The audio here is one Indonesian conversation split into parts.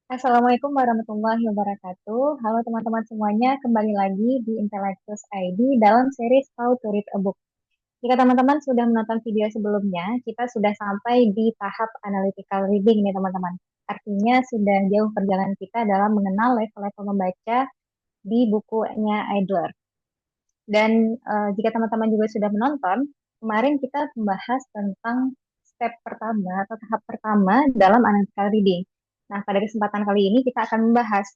Assalamualaikum warahmatullahi wabarakatuh. Halo teman-teman semuanya, kembali lagi di Intellectus ID dalam series How to Read a Book. Jika teman-teman sudah menonton video sebelumnya, kita sudah sampai di tahap analytical reading nih teman-teman. Artinya sudah jauh perjalanan kita dalam mengenal level-level membaca di bukunya Idler. Dan jika teman-teman juga sudah menonton, kemarin kita membahas tentang step pertama atau tahap pertama dalam analytical reading. Nah, pada kesempatan kali ini kita akan membahas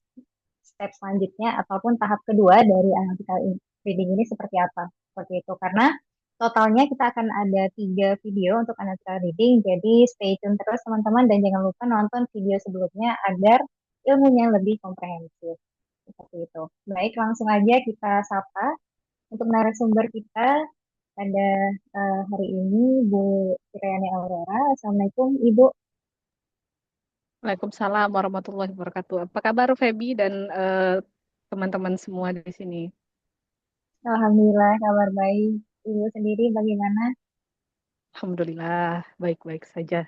step selanjutnya ataupun tahap kedua dari analytical reading ini seperti apa. Seperti itu. Karena totalnya kita akan ada 3 video untuk analytical reading. Jadi stay tune terus teman-teman dan jangan lupa nonton video sebelumnya agar ilmunya lebih komprehensif. Seperti itu. Baik, langsung aja kita sapa untuk narasumber kita pada hari ini Bu Suryani Aurora. Assalamualaikum Ibu. Waalaikumsalam warahmatullahi wabarakatuh. Apa kabar Feby dan teman-teman semua di sini? Alhamdulillah kabar baik. Ibu sendiri bagaimana? Alhamdulillah, baik-baik saja.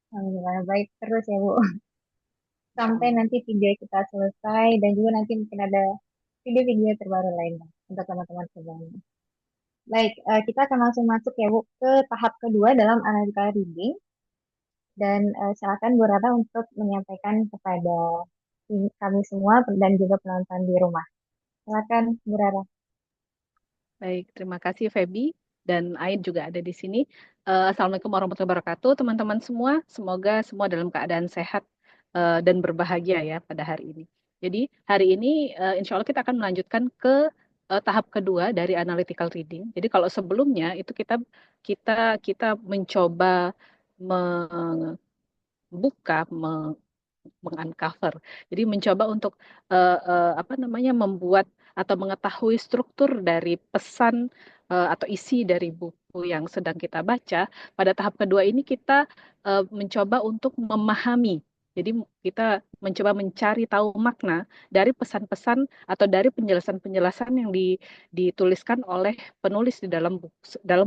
Alhamdulillah baik terus ya Bu. Insya Sampai Allah. nanti video kita selesai dan juga nanti mungkin ada video-video terbaru lainnya untuk teman-teman semuanya. Baik, kita akan langsung masuk ya Bu ke tahap kedua dalam analytical reading dan silakan Bu Rata untuk menyampaikan kepada kami semua dan juga penonton di rumah. Silakan Bu Rara. Baik, terima kasih Feby dan Ain juga ada di sini. Assalamualaikum warahmatullahi wabarakatuh, teman-teman semua. Semoga semua dalam keadaan sehat dan berbahagia ya pada hari ini. Jadi hari ini insya Allah kita akan melanjutkan ke tahap kedua dari analytical reading. Jadi kalau sebelumnya itu kita kita mencoba membuka, menguncover. Jadi mencoba untuk apa namanya membuat atau mengetahui struktur dari pesan atau isi dari buku yang sedang kita baca. Pada tahap kedua ini kita mencoba untuk memahami. Jadi kita mencoba mencari tahu makna dari pesan-pesan atau dari penjelasan-penjelasan yang dituliskan oleh penulis di dalam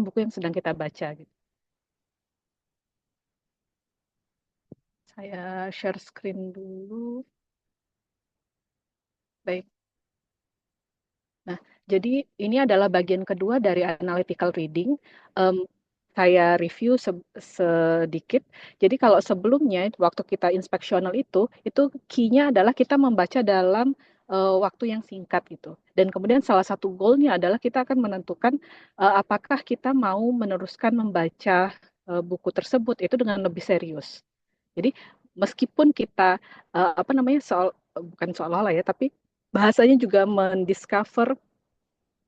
buku yang sedang kita baca. Gitu. Saya share screen dulu. Baik. Nah, jadi ini adalah bagian kedua dari analytical reading. Em, saya review sedikit. Jadi kalau sebelumnya waktu kita inspeksional itu key-nya adalah kita membaca dalam waktu yang singkat gitu. Dan kemudian salah satu goal-nya adalah kita akan menentukan apakah kita mau meneruskan membaca buku tersebut itu dengan lebih serius. Jadi meskipun kita apa namanya bukan seolah-olah ya, tapi bahasanya juga mendiscover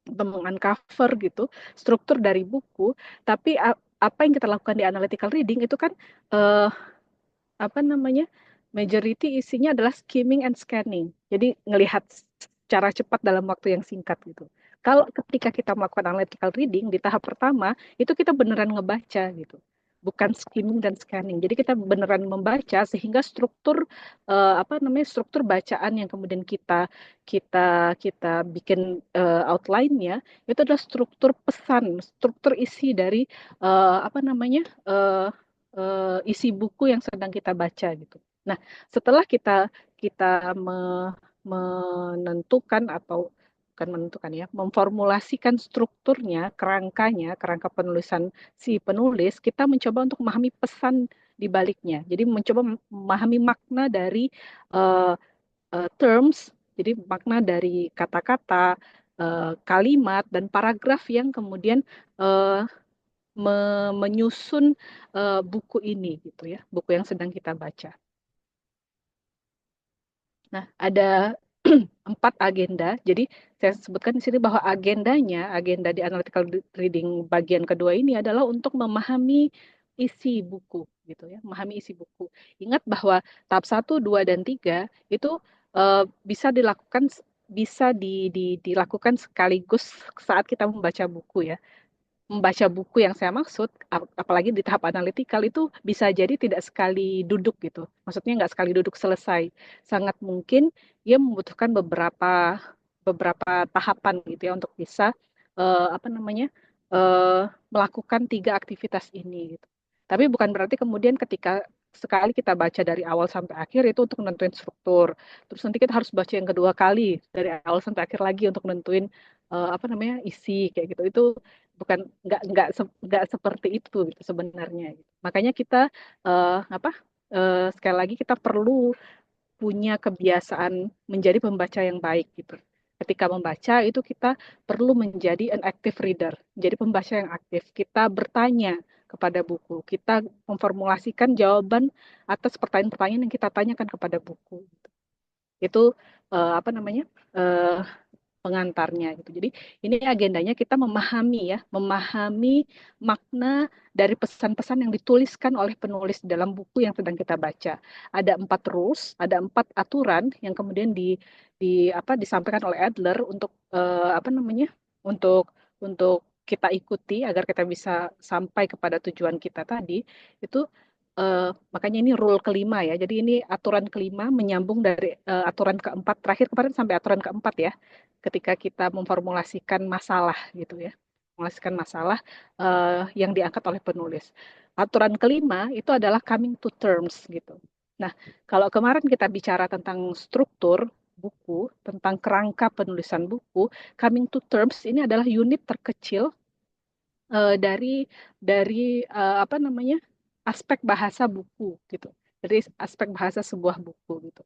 atau menguncover gitu struktur dari buku, tapi apa yang kita lakukan di analytical reading itu kan eh, apa namanya majority isinya adalah skimming and scanning. Jadi ngelihat secara cepat dalam waktu yang singkat gitu. Kalau ketika kita melakukan analytical reading di tahap pertama, itu kita beneran ngebaca gitu. Bukan skimming dan scanning. Jadi kita beneran membaca sehingga struktur apa namanya struktur bacaan yang kemudian kita bikin outline-nya itu adalah struktur pesan, struktur isi dari apa namanya isi buku yang sedang kita baca gitu. Nah, setelah kita menentukan atau bukan menentukan ya, memformulasikan strukturnya, kerangka penulisan si penulis, kita mencoba untuk memahami pesan di baliknya. Jadi mencoba memahami makna dari uh, terms, jadi makna dari kata-kata, kalimat dan paragraf yang kemudian uh, menyusun buku ini gitu ya, buku yang sedang kita baca. Nah, ada 4 agenda. Jadi saya sebutkan di sini bahwa agenda di analytical reading bagian kedua ini adalah untuk memahami isi buku gitu ya, memahami isi buku. Ingat bahwa tahap 1, 2, dan 3 itu bisa dilakukan sekaligus saat kita membaca buku ya. Membaca buku yang saya maksud, apalagi di tahap analytical itu bisa jadi tidak sekali duduk gitu. Maksudnya nggak sekali duduk selesai. Sangat mungkin dia membutuhkan beberapa beberapa tahapan gitu ya untuk bisa apa namanya melakukan 3 aktivitas ini. Gitu. Tapi bukan berarti kemudian ketika sekali kita baca dari awal sampai akhir itu untuk nentuin struktur. Terus nanti kita harus baca yang kedua kali dari awal sampai akhir lagi untuk nentuin apa namanya isi kayak gitu. Itu bukan nggak seperti itu gitu sebenarnya. Makanya kita apa sekali lagi kita perlu punya kebiasaan menjadi pembaca yang baik gitu. Ketika membaca itu kita perlu menjadi an active reader, jadi pembaca yang aktif. Kita bertanya kepada buku, kita memformulasikan jawaban atas pertanyaan-pertanyaan yang kita tanyakan kepada buku. Itu apa namanya? Uh, pengantarnya gitu. Jadi ini agendanya kita memahami ya, memahami makna dari pesan-pesan yang dituliskan oleh penulis dalam buku yang sedang kita baca. Ada 4 rules, ada 4 aturan yang kemudian apa disampaikan oleh Adler untuk apa namanya? Untuk kita ikuti agar kita bisa sampai kepada tujuan kita tadi itu makanya ini rule kelima ya. Jadi ini aturan kelima menyambung dari aturan keempat terakhir kemarin sampai aturan keempat ya. Ketika kita memformulasikan masalah gitu ya, memformulasikan masalah yang diangkat oleh penulis. Aturan kelima itu adalah coming to terms gitu. Nah, kalau kemarin kita bicara tentang struktur buku, tentang kerangka penulisan buku, coming to terms ini adalah unit terkecil dari apa namanya aspek bahasa buku gitu, dari aspek bahasa sebuah buku gitu.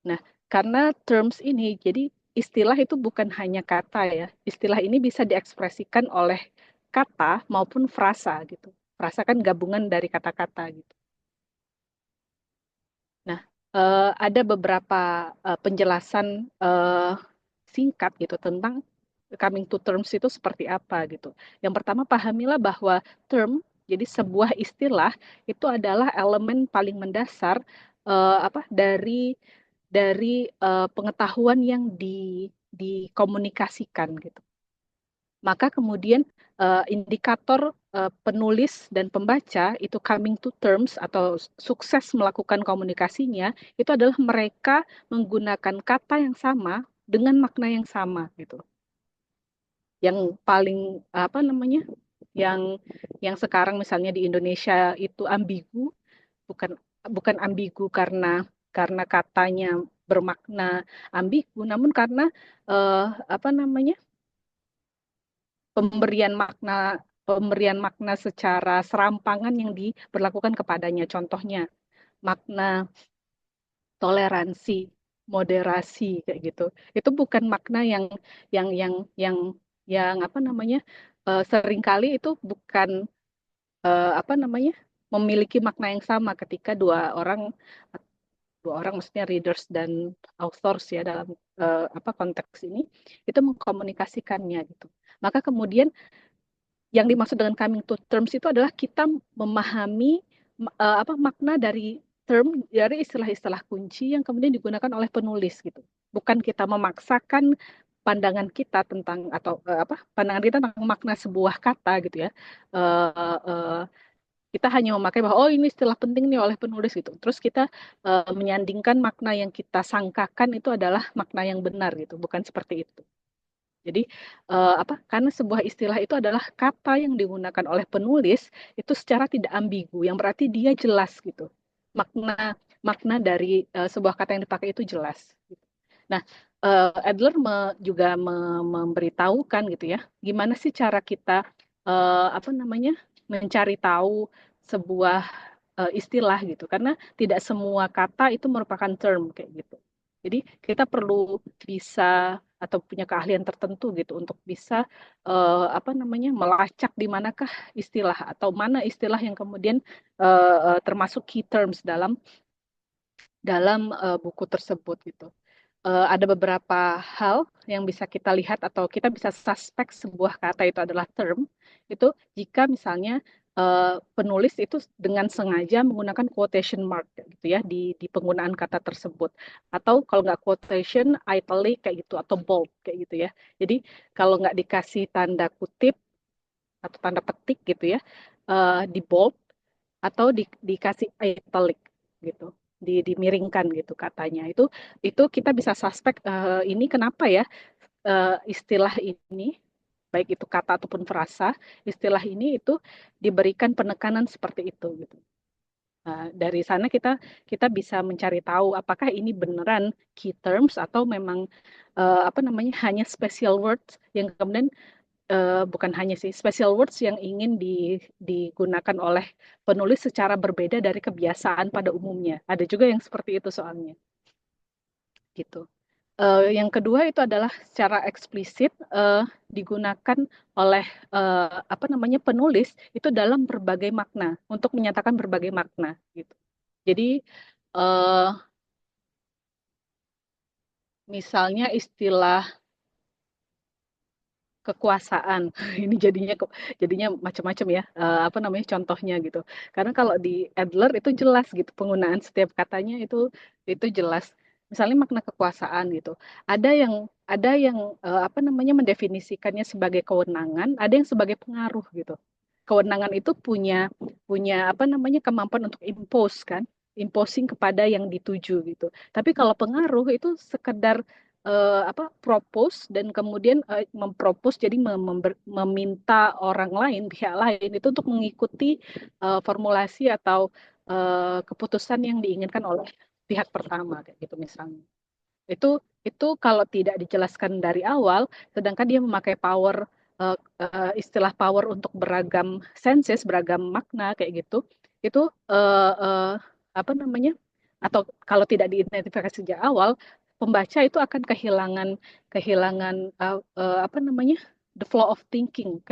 Nah, karena terms ini jadi istilah itu bukan hanya kata ya, istilah ini bisa diekspresikan oleh kata maupun frasa gitu. Frasa kan gabungan dari kata-kata gitu. Nah, ada beberapa penjelasan uh, singkat gitu tentang coming to terms itu seperti apa gitu. Yang pertama pahamilah bahwa term jadi sebuah istilah itu adalah elemen paling mendasar apa dari pengetahuan yang dikomunikasikan gitu. Maka kemudian indikator penulis dan pembaca itu coming to terms atau sukses melakukan komunikasinya itu adalah mereka menggunakan kata yang sama dengan makna yang sama gitu. Yang paling apa namanya? Yang yang sekarang misalnya di Indonesia itu ambigu, bukan bukan ambigu karena katanya bermakna ambigu, namun karena eh, apa namanya? pemberian makna pemberian makna secara serampangan yang diberlakukan kepadanya. Contohnya makna toleransi, moderasi kayak gitu. Itu bukan makna yang yang yang yang apa namanya seringkali itu bukan apa namanya memiliki makna yang sama ketika dua orang maksudnya readers dan authors ya dalam apa konteks ini itu mengkomunikasikannya gitu. Maka kemudian yang dimaksud dengan coming to terms itu adalah kita memahami apa makna dari term dari istilah-istilah kunci yang kemudian digunakan oleh penulis gitu. Bukan kita memaksakan pandangan kita tentang atau apa pandangan kita tentang makna sebuah kata gitu ya. Uh, uh, kita hanya memakai bahwa oh ini istilah penting nih oleh penulis gitu. Terus kita menyandingkan makna yang kita sangkakan itu adalah makna yang benar gitu, bukan seperti itu. Jadi apa? Karena sebuah istilah itu adalah kata yang digunakan oleh penulis itu secara tidak ambigu, yang berarti dia jelas gitu. Makna makna dari sebuah kata yang dipakai itu jelas. Gitu. Nah, Adler juga memberitahukan gitu ya, gimana sih cara kita apa namanya mencari tahu sebuah istilah gitu, karena tidak semua kata itu merupakan term kayak gitu. Jadi kita perlu bisa atau punya keahlian tertentu gitu untuk bisa apa namanya melacak di manakah istilah atau mana istilah yang kemudian termasuk key terms dalam dalam buku tersebut gitu. Ada beberapa hal yang bisa kita lihat atau kita bisa suspek sebuah kata itu adalah term itu jika misalnya penulis itu dengan sengaja menggunakan quotation mark gitu ya di penggunaan kata tersebut atau kalau nggak quotation italic kayak gitu atau bold kayak gitu ya. Jadi kalau nggak dikasih tanda kutip atau tanda petik gitu ya di bold atau dikasih italic gitu dimiringkan gitu katanya itu kita bisa suspek ini kenapa ya istilah ini baik itu kata ataupun frasa istilah ini itu diberikan penekanan seperti itu gitu Dari sana kita kita bisa mencari tahu apakah ini beneran key terms atau memang apa namanya hanya special words yang kemudian bukan hanya sih special words yang ingin digunakan oleh penulis secara berbeda dari kebiasaan pada umumnya. Ada juga yang seperti itu soalnya, gitu. Yang kedua itu adalah secara eksplisit digunakan oleh apa namanya penulis itu dalam berbagai makna untuk menyatakan berbagai makna, gitu. Jadi uh, misalnya istilah kekuasaan ini jadinya macam-macam ya apa namanya contohnya gitu karena kalau di Adler itu jelas gitu penggunaan setiap katanya itu jelas misalnya makna kekuasaan gitu ada yang apa namanya mendefinisikannya sebagai kewenangan ada yang sebagai pengaruh gitu kewenangan itu punya punya apa namanya kemampuan untuk impose kan imposing kepada yang dituju gitu tapi kalau pengaruh itu sekedar apa propose dan kemudian mempropose jadi meminta orang lain pihak lain itu untuk mengikuti formulasi atau keputusan yang diinginkan oleh pihak pertama kayak gitu misalnya itu kalau tidak dijelaskan dari awal sedangkan dia memakai power istilah power untuk beragam senses beragam makna kayak gitu itu apa namanya atau kalau tidak diidentifikasi sejak awal pembaca itu akan kehilangan kehilangan apa namanya the flow of thinking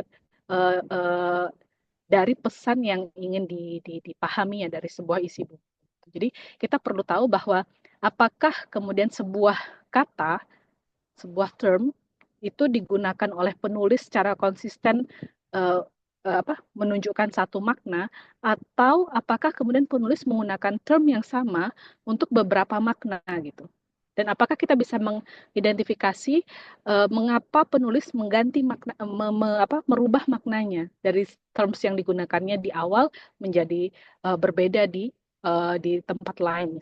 uh, uh, dari pesan yang ingin dipahami ya dari sebuah isi buku. Jadi kita perlu tahu bahwa apakah kemudian sebuah kata, sebuah term itu digunakan oleh penulis secara konsisten uh, apa menunjukkan satu makna atau apakah kemudian penulis menggunakan term yang sama untuk beberapa makna gitu. Dan apakah kita bisa mengidentifikasi mengapa penulis mengganti makna merubah maknanya dari terms yang digunakannya di awal menjadi berbeda di tempat lain.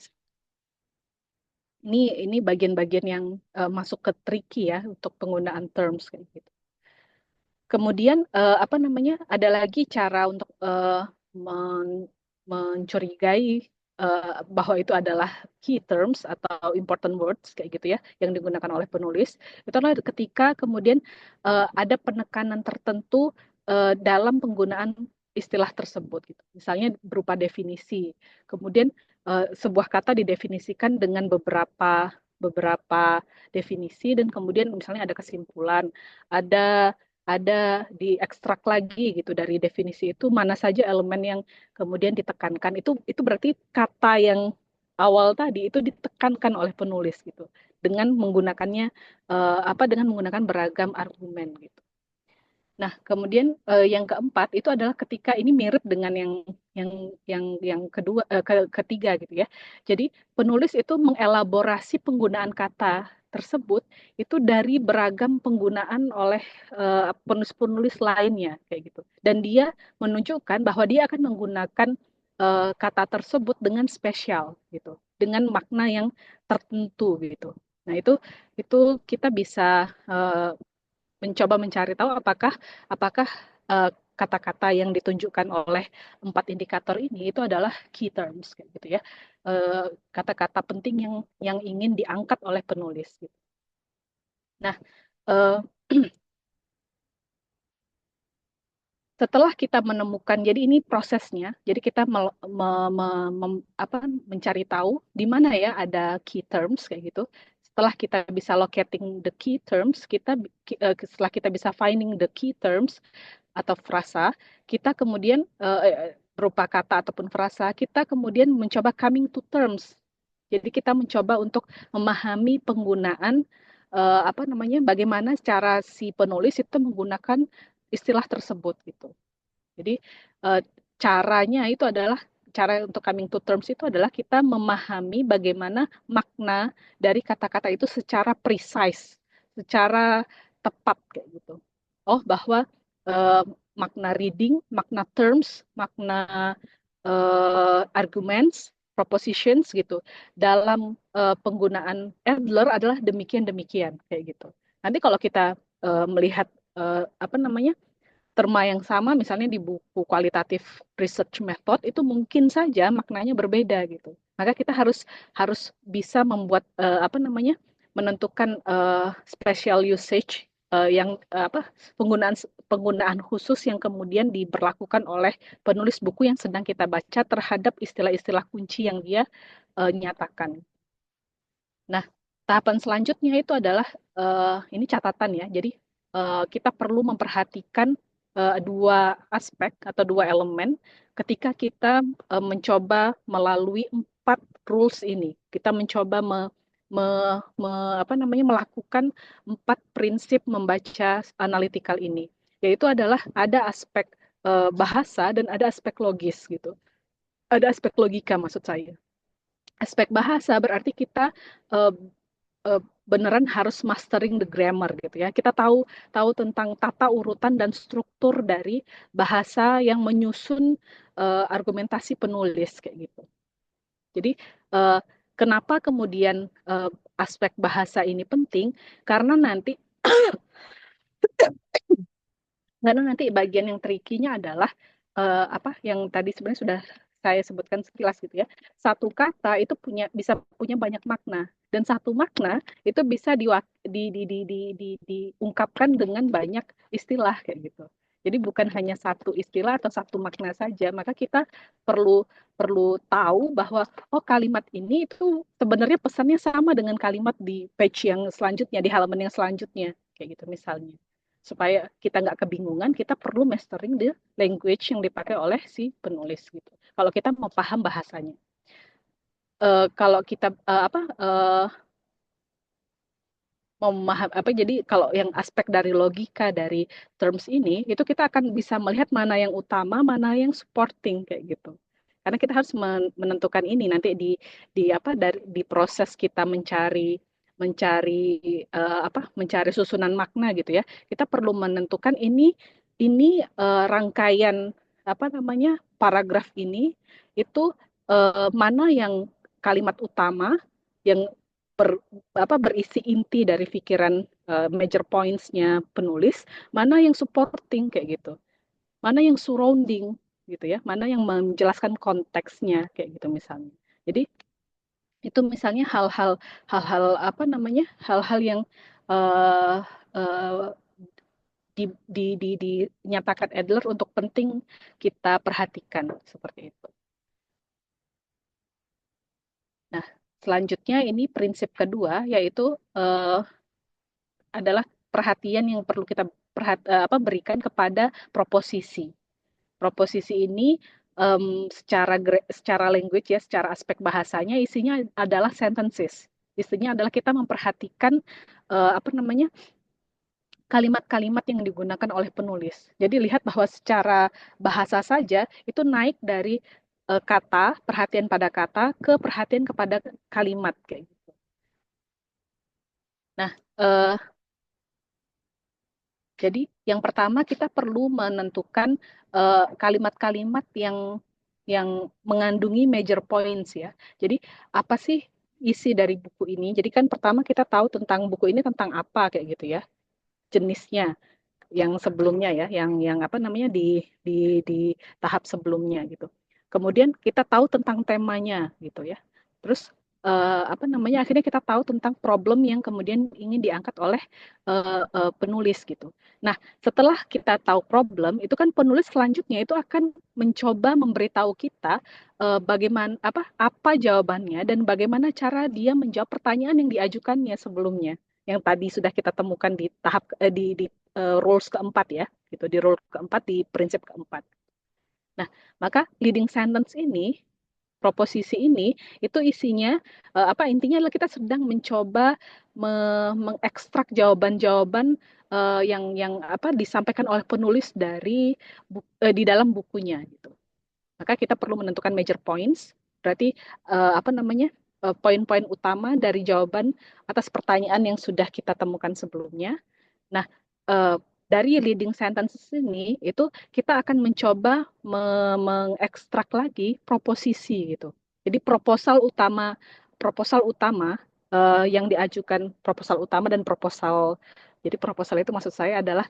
Ini bagian-bagian yang masuk ke tricky ya untuk penggunaan terms kayak gitu. Kemudian apa namanya? Ada lagi cara untuk mencurigai bahwa itu adalah key terms atau important words kayak gitu ya yang digunakan oleh penulis. Itu adalah ketika kemudian ada penekanan tertentu dalam penggunaan istilah tersebut gitu. Misalnya berupa definisi. Kemudian sebuah kata didefinisikan dengan beberapa beberapa definisi dan kemudian misalnya ada kesimpulan, ada diekstrak lagi gitu dari definisi itu mana saja elemen yang kemudian ditekankan itu berarti kata yang awal tadi itu ditekankan oleh penulis gitu dengan menggunakannya apa dengan menggunakan beragam argumen gitu. Nah, kemudian yang keempat itu adalah ketika ini mirip dengan yang yang kedua ketiga gitu ya. Jadi penulis itu mengelaborasi penggunaan kata tersebut itu dari beragam penggunaan oleh penulis-penulis lainnya kayak gitu. Dan dia menunjukkan bahwa dia akan menggunakan kata tersebut dengan spesial gitu, dengan makna yang tertentu gitu. Nah, itu kita bisa mencoba mencari tahu apakah apakah kata-kata yang ditunjukkan oleh empat indikator ini itu adalah key terms kayak gitu ya. Kata-kata penting yang ingin diangkat oleh penulis gitu. Nah, uh, setelah kita menemukan, jadi ini prosesnya, jadi kita mencari tahu di mana ya ada key terms kayak gitu. Setelah kita bisa locating the key terms, setelah kita bisa finding the key terms atau frasa, kita kemudian berupa kata ataupun frasa, kita kemudian mencoba coming to terms. Jadi kita mencoba untuk memahami penggunaan apa namanya, bagaimana cara si penulis itu menggunakan istilah tersebut gitu. Jadi eh, caranya itu adalah cara untuk coming to terms itu adalah kita memahami bagaimana makna dari kata-kata itu secara precise, secara tepat kayak gitu. Oh, bahwa eh, makna reading, makna terms, makna arguments, propositions gitu dalam penggunaan Adler adalah demikian demikian kayak gitu. Nanti kalau kita melihat apa namanya terma yang sama misalnya di buku kualitatif research method itu mungkin saja maknanya berbeda gitu. Maka kita harus harus bisa membuat apa namanya menentukan special usage yang apa penggunaan penggunaan khusus yang kemudian diberlakukan oleh penulis buku yang sedang kita baca terhadap istilah-istilah kunci yang dia nyatakan. Nah, tahapan selanjutnya itu adalah ini catatan ya. Jadi kita perlu memperhatikan dua aspek atau dua elemen ketika kita mencoba melalui 4 rules ini. Kita mencoba me, apa namanya melakukan 4 prinsip membaca analytical ini. Yaitu adalah ada aspek bahasa dan ada aspek logis gitu. Ada aspek logika maksud saya. Aspek bahasa berarti kita uh, beneran harus mastering the grammar gitu ya. Kita tahu tahu tentang tata urutan dan struktur dari bahasa yang menyusun argumentasi penulis kayak gitu. Jadi uh, kenapa kemudian aspek bahasa ini penting? Karena nanti bagian yang tricky-nya adalah apa yang tadi sebenarnya sudah saya sebutkan sekilas gitu ya. Satu kata itu bisa punya banyak makna dan satu makna itu bisa diungkapkan dengan banyak istilah kayak gitu. Jadi bukan hanya satu istilah atau satu makna saja, maka kita perlu perlu tahu bahwa oh kalimat ini itu sebenarnya pesannya sama dengan kalimat di page yang selanjutnya, di halaman yang selanjutnya kayak gitu misalnya supaya kita nggak kebingungan, kita perlu mastering the language yang dipakai oleh si penulis gitu. Kalau kita mau paham bahasanya, kalau kita apa memaham apa jadi kalau yang aspek dari logika dari terms ini itu kita akan bisa melihat mana yang utama, mana yang supporting kayak gitu. Karena kita harus menentukan ini nanti di apa di proses kita mencari mencari apa mencari susunan makna gitu ya. Kita perlu menentukan ini rangkaian apa namanya paragraf ini itu mana yang kalimat utama yang ber, berisi inti dari pikiran major points-nya penulis, mana yang supporting kayak gitu, mana yang surrounding gitu ya, mana yang menjelaskan konteksnya kayak gitu misalnya. Jadi itu misalnya hal-hal apa namanya hal-hal yang uh, uh, dinyatakan Adler untuk penting kita perhatikan seperti itu. Nah, selanjutnya ini prinsip kedua yaitu adalah perhatian yang perlu kita berikan kepada proposisi. Proposisi ini secara language ya, secara aspek bahasanya isinya adalah sentences. Isinya adalah kita memperhatikan apa namanya kalimat-kalimat yang digunakan oleh penulis. Jadi lihat bahwa secara bahasa saja itu naik dari kata, perhatian pada kata ke perhatian kepada kalimat kayak gitu. Nah, jadi yang pertama kita perlu menentukan kalimat-kalimat yang mengandungi major points ya. Jadi apa sih isi dari buku ini? Jadi kan pertama kita tahu tentang buku ini tentang apa kayak gitu ya, jenisnya yang sebelumnya ya, yang apa namanya di tahap sebelumnya gitu. Kemudian kita tahu tentang temanya gitu ya. Terus apa namanya akhirnya kita tahu tentang problem yang kemudian ingin diangkat oleh penulis gitu. Nah, setelah kita tahu problem, itu kan penulis selanjutnya itu akan mencoba memberitahu kita bagaimana apa jawabannya dan bagaimana cara dia menjawab pertanyaan yang diajukannya sebelumnya yang tadi sudah kita temukan di tahap di rules keempat ya, gitu di rule keempat di prinsip keempat. Nah, maka leading sentence ini, proposisi ini itu isinya apa intinya adalah kita sedang mencoba mengekstrak jawaban-jawaban yang apa disampaikan oleh penulis di dalam bukunya gitu. Maka kita perlu menentukan major points, berarti apa namanya poin-poin utama dari jawaban atas pertanyaan yang sudah kita temukan sebelumnya. Nah, eh, dari leading sentences ini itu kita akan mencoba mengekstrak lagi proposisi gitu. Jadi proposal utama yang diajukan proposal utama dan proposal jadi proposal itu maksud saya adalah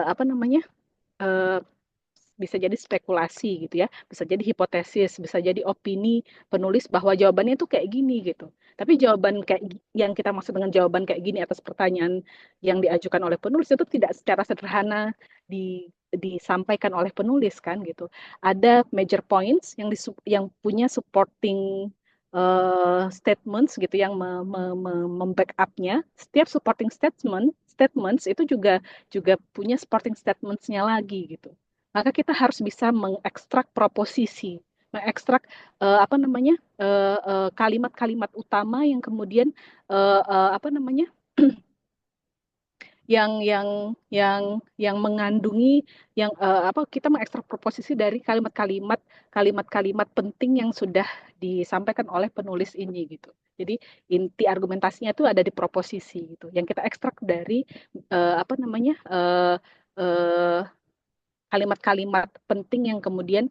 apa namanya eh, bisa jadi spekulasi gitu ya, bisa jadi hipotesis, bisa jadi opini penulis bahwa jawabannya itu kayak gini gitu. Tapi jawaban yang kita maksud dengan jawaban kayak gini atas pertanyaan yang diajukan oleh penulis itu tidak secara sederhana disampaikan oleh penulis kan gitu. Ada major points yang punya supporting statements gitu yang membackup-nya. Setiap supporting statements itu juga juga punya supporting statements-nya lagi gitu. Maka kita harus bisa mengekstrak proposisi, mengekstrak apa namanya kalimat-kalimat utama yang kemudian apa namanya yang mengandungi yang apa kita mengekstrak proposisi dari kalimat-kalimat penting yang sudah disampaikan oleh penulis ini gitu. Jadi inti argumentasinya itu ada di proposisi gitu. Yang kita ekstrak dari apa namanya kalimat-kalimat penting yang kemudian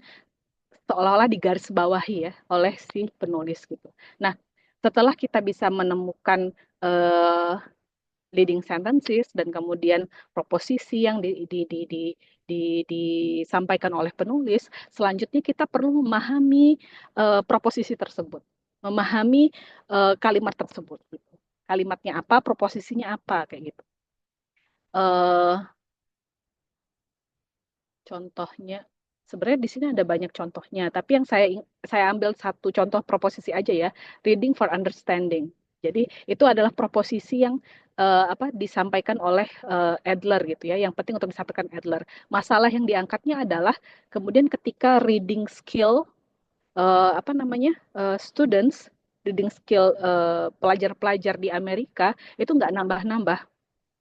seolah-olah digarisbawahi ya oleh si penulis gitu. Nah, setelah kita bisa menemukan uh, leading sentences dan kemudian proposisi yang disampaikan oleh penulis, selanjutnya kita perlu memahami proposisi tersebut, memahami kalimat tersebut. Gitu. Kalimatnya apa, proposisinya apa, kayak gitu. Uh, Contohnya, sebenarnya di sini ada banyak contohnya, tapi yang saya ambil satu contoh proposisi aja ya, reading for understanding. Jadi itu adalah proposisi yang apa disampaikan oleh Adler gitu ya, yang penting untuk disampaikan Adler. Masalah yang diangkatnya adalah kemudian ketika reading skill apa namanya students reading skill pelajar-pelajar di Amerika itu nggak nambah-nambah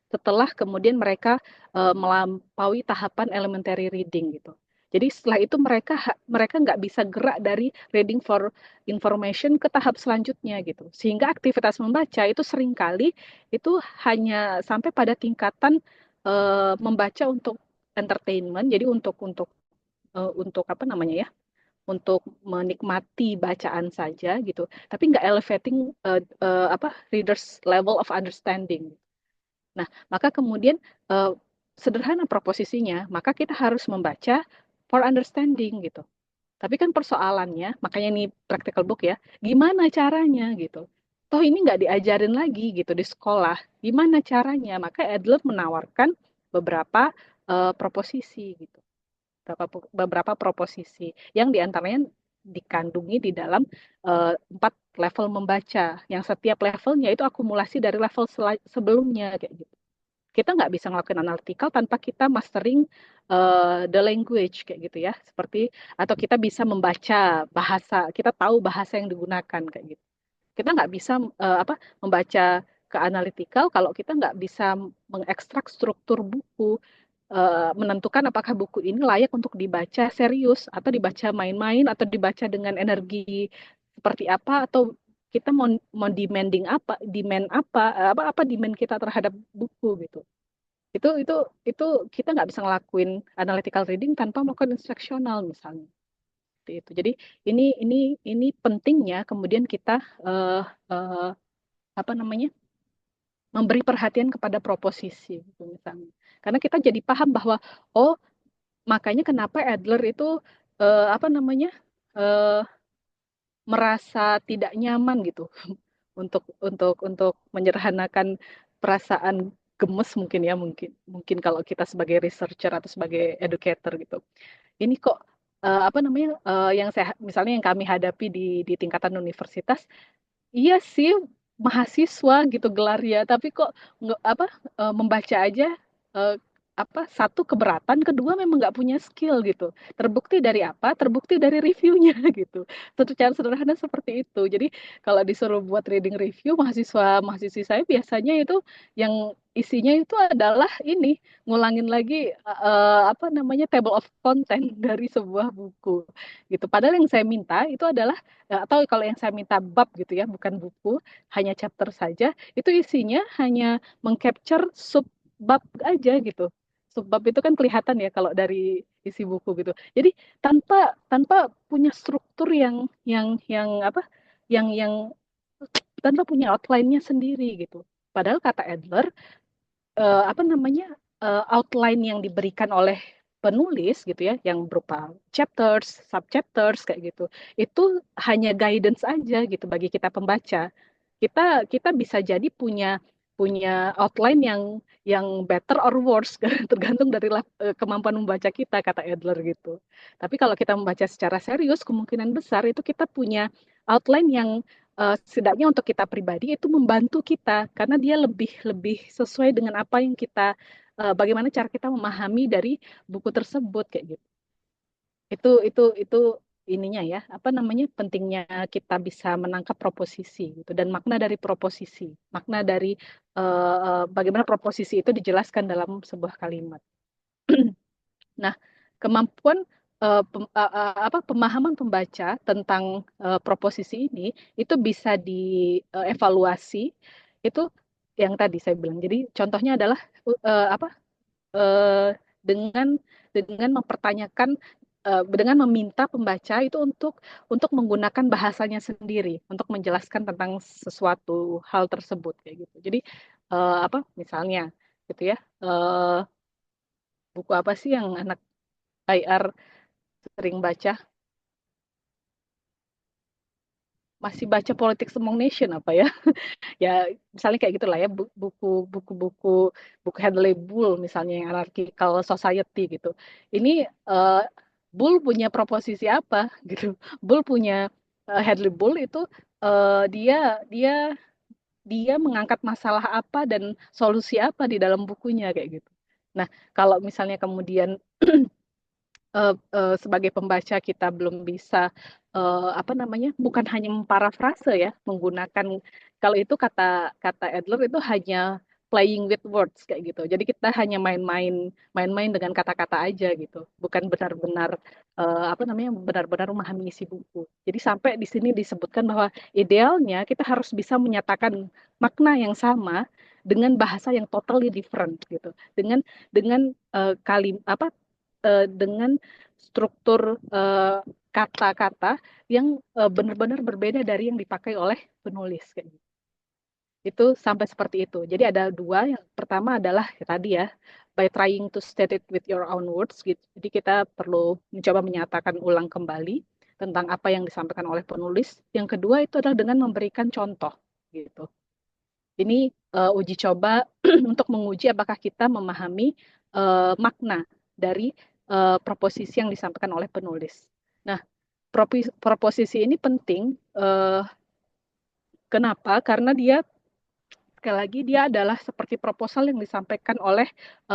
setelah kemudian mereka melampaui tahapan elementary reading gitu. Jadi setelah itu mereka nggak bisa gerak dari reading for information ke tahap selanjutnya gitu. Sehingga aktivitas membaca itu seringkali itu hanya sampai pada tingkatan membaca untuk entertainment. Jadi untuk apa namanya ya? Untuk menikmati bacaan saja gitu. Tapi nggak elevating apa readers level of understanding. Nah, maka kemudian uh, sederhana proposisinya, maka kita harus membaca for understanding gitu. Tapi kan persoalannya, makanya ini practical book ya, gimana caranya gitu. Toh ini nggak diajarin lagi gitu di sekolah, gimana caranya? Maka Adler menawarkan beberapa proposisi gitu, beberapa proposisi yang diantaranya dikandungi di dalam 4 level membaca, yang setiap levelnya itu akumulasi dari level sebelumnya kayak gitu. Kita nggak bisa ngelakuin analytical tanpa kita mastering the language kayak gitu ya, seperti atau kita bisa membaca bahasa, kita tahu bahasa yang digunakan kayak gitu. Kita nggak bisa apa membaca ke analytical kalau kita nggak bisa mengekstrak struktur buku, menentukan apakah buku ini layak untuk dibaca serius atau dibaca main-main atau dibaca dengan energi seperti apa atau kita mau demand apa demand kita terhadap buku gitu. Itu kita nggak bisa ngelakuin analytical reading tanpa melakukan instructional misalnya. Seperti itu. Jadi ini pentingnya kemudian kita uh, uh, apa namanya memberi perhatian kepada proposisi gitu misalnya. Karena kita jadi paham bahwa oh makanya kenapa Adler itu apa namanya uh, merasa tidak nyaman gitu untuk menyederhanakan perasaan gemes mungkin ya mungkin mungkin kalau kita sebagai researcher atau sebagai educator gitu ini kok apa namanya yang saya misalnya yang kami hadapi di tingkatan universitas iya sih mahasiswa gitu gelarnya tapi kok nggak apa membaca aja eh, apa satu keberatan kedua memang nggak punya skill gitu terbukti dari apa terbukti dari reviewnya gitu secara sederhana seperti itu jadi kalau disuruh buat reading review mahasiswi saya biasanya itu yang isinya itu adalah ini ngulangin lagi apa namanya table of content dari sebuah buku gitu padahal yang saya minta itu adalah atau kalau yang saya minta bab gitu ya, bukan buku, hanya chapter saja, itu isinya hanya mengcapture sub bab aja gitu. Subbab itu kan kelihatan ya kalau dari isi buku gitu. Jadi tanpa tanpa punya struktur yang apa? Yang tanpa punya outline-nya sendiri gitu. Padahal kata Adler apa namanya outline yang diberikan oleh penulis gitu ya, yang berupa chapters, subchapters kayak gitu, itu hanya guidance aja gitu bagi kita pembaca. Kita bisa jadi punya punya outline yang better or worse tergantung dari kemampuan membaca kita, kata Adler gitu. Tapi kalau kita membaca secara serius, kemungkinan besar itu kita punya outline yang setidaknya untuk kita pribadi itu membantu kita karena dia lebih lebih sesuai dengan apa yang kita bagaimana cara kita memahami dari buku tersebut kayak gitu. Itu ininya ya, apa namanya, pentingnya kita bisa menangkap proposisi gitu dan makna dari proposisi, makna dari bagaimana proposisi itu dijelaskan dalam sebuah kalimat. Nah, kemampuan apa pemahaman pembaca tentang proposisi ini itu bisa dievaluasi itu yang tadi saya bilang. Jadi contohnya adalah apa eh, dengan mempertanyakan dengan meminta pembaca itu untuk menggunakan bahasanya sendiri untuk menjelaskan tentang sesuatu hal tersebut kayak gitu. Jadi apa misalnya gitu ya, buku apa sih yang anak IR sering baca, masih baca Politics Among Nation apa ya, ya misalnya kayak gitulah ya, buku-buku Hadley Bull misalnya yang Anarchical Society gitu. Ini uh, Bull punya proposisi apa gitu. Bull punya Hadley Bull itu dia dia dia mengangkat masalah apa dan solusi apa di dalam bukunya kayak gitu. Nah, kalau misalnya kemudian sebagai pembaca kita belum bisa apa namanya, bukan hanya memparafrase ya, menggunakan, kalau itu kata kata Adler itu hanya playing with words kayak gitu. Jadi kita hanya main-main dengan kata-kata aja gitu, bukan benar-benar apa namanya, benar-benar memahami isi buku. Jadi sampai di sini disebutkan bahwa idealnya kita harus bisa menyatakan makna yang sama dengan bahasa yang totally different gitu, dengan kalim apa dengan struktur kata-kata yang benar-benar berbeda dari yang dipakai oleh penulis kayak gitu. Itu sampai seperti itu. Jadi ada dua. Yang pertama adalah ya tadi ya, by trying to state it with your own words gitu. Jadi kita perlu mencoba menyatakan ulang kembali tentang apa yang disampaikan oleh penulis. Yang kedua itu adalah dengan memberikan contoh gitu. Ini uji coba untuk menguji apakah kita memahami makna dari proposisi yang disampaikan oleh penulis. Nah, proposisi ini penting. Kenapa? Karena dia sekali lagi dia adalah seperti proposal yang disampaikan oleh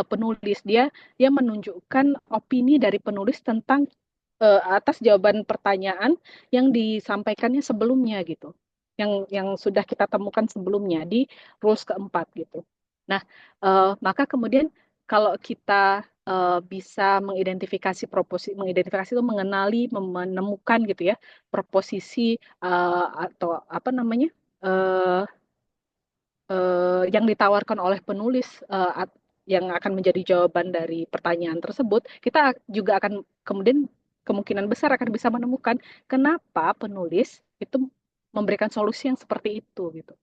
penulis. Dia menunjukkan opini dari penulis tentang atas jawaban pertanyaan yang disampaikannya sebelumnya gitu, yang sudah kita temukan sebelumnya di rules keempat gitu. Nah, maka kemudian kalau kita bisa mengidentifikasi itu mengenali, menemukan gitu ya proposisi atau apa namanya uh, yang ditawarkan oleh penulis yang akan menjadi jawaban dari pertanyaan tersebut, kita juga akan kemudian kemungkinan besar akan bisa menemukan kenapa penulis itu memberikan solusi yang seperti itu gitu.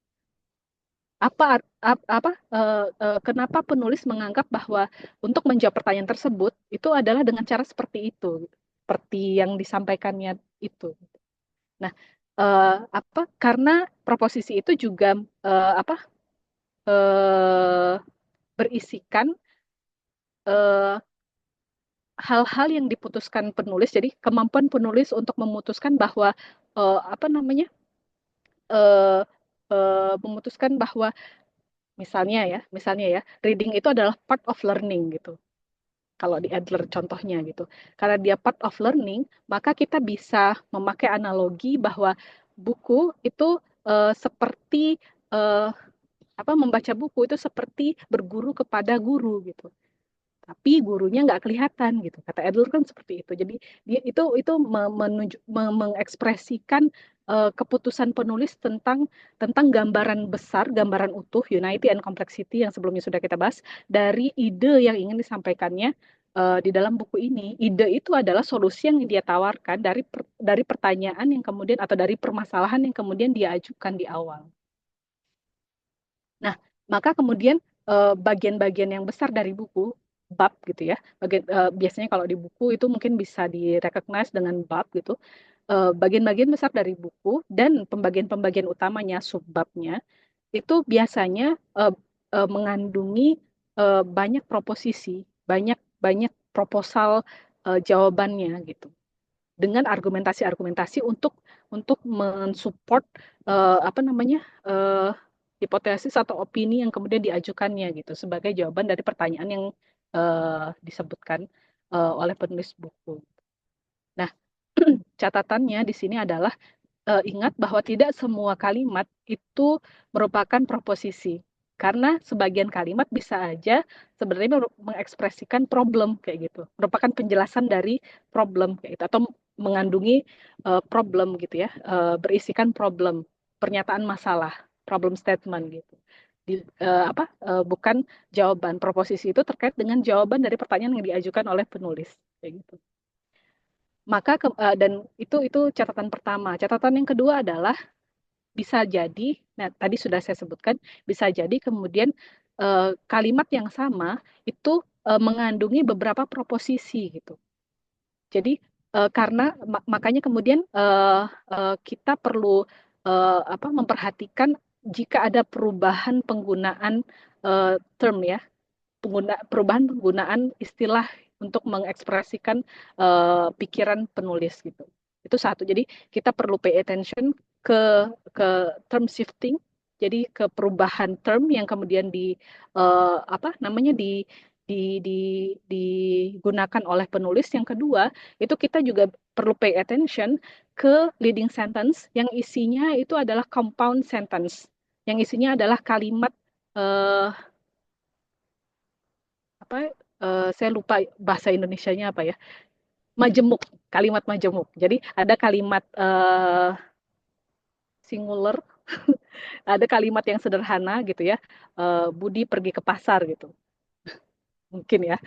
Kenapa penulis menganggap bahwa untuk menjawab pertanyaan tersebut itu adalah dengan cara seperti itu, gitu. Seperti yang disampaikannya itu. Nah, karena proposisi itu juga eh, berisikan eh, hal-hal yang diputuskan penulis. Jadi kemampuan penulis untuk memutuskan bahwa apa namanya, eh, memutuskan bahwa misalnya ya, reading itu adalah part of learning gitu. Kalau di Adler contohnya gitu, karena dia part of learning, maka kita bisa memakai analogi bahwa buku itu seperti eh, apa, membaca buku itu seperti berguru kepada guru gitu, tapi gurunya nggak kelihatan gitu. Kata Adler kan seperti itu. Jadi dia itu mengekspresikan keputusan penulis tentang gambaran besar, gambaran utuh, unity and complexity yang sebelumnya sudah kita bahas, dari ide yang ingin disampaikannya di dalam buku ini. Ide itu adalah solusi yang dia tawarkan dari pertanyaan yang kemudian, atau dari permasalahan yang kemudian dia ajukan di awal. Nah, maka kemudian bagian-bagian yang besar dari buku bab gitu ya. Biasanya kalau di buku itu mungkin bisa di-recognize dengan bab gitu. Bagian-bagian besar dari buku dan pembagian-pembagian utamanya, subbabnya, itu biasanya mengandungi banyak proposisi, banyak banyak proposal jawabannya gitu dengan argumentasi-argumentasi untuk mensupport apa namanya hipotesis atau opini yang kemudian diajukannya gitu sebagai jawaban dari pertanyaan yang disebutkan oleh penulis buku. Nah, catatannya di sini adalah ingat bahwa tidak semua kalimat itu merupakan proposisi. Karena sebagian kalimat bisa aja sebenarnya mengekspresikan problem kayak gitu. Merupakan penjelasan dari problem kayak gitu. Atau mengandungi problem gitu ya. Berisikan problem, pernyataan masalah, problem statement gitu. Bukan jawaban. Proposisi itu terkait dengan jawaban dari pertanyaan yang diajukan oleh penulis kayak gitu. Dan itu catatan pertama. Catatan yang kedua adalah bisa jadi, nah tadi sudah saya sebutkan, bisa jadi kemudian kalimat yang sama itu mengandungi beberapa proposisi gitu. Jadi karena makanya kemudian kita perlu memperhatikan jika ada perubahan penggunaan term ya, perubahan penggunaan istilah untuk mengekspresikan pikiran penulis gitu. Itu satu. Jadi kita perlu pay attention ke term shifting. Jadi ke perubahan term yang kemudian digunakan oleh penulis. Yang kedua, itu kita juga perlu pay attention ke leading sentence yang isinya itu adalah compound sentence. Yang isinya adalah kalimat uh, apa saya lupa bahasa Indonesianya apa ya, majemuk, kalimat majemuk. Jadi ada kalimat singular, ada kalimat yang sederhana gitu ya, Budi pergi ke pasar gitu mungkin ya,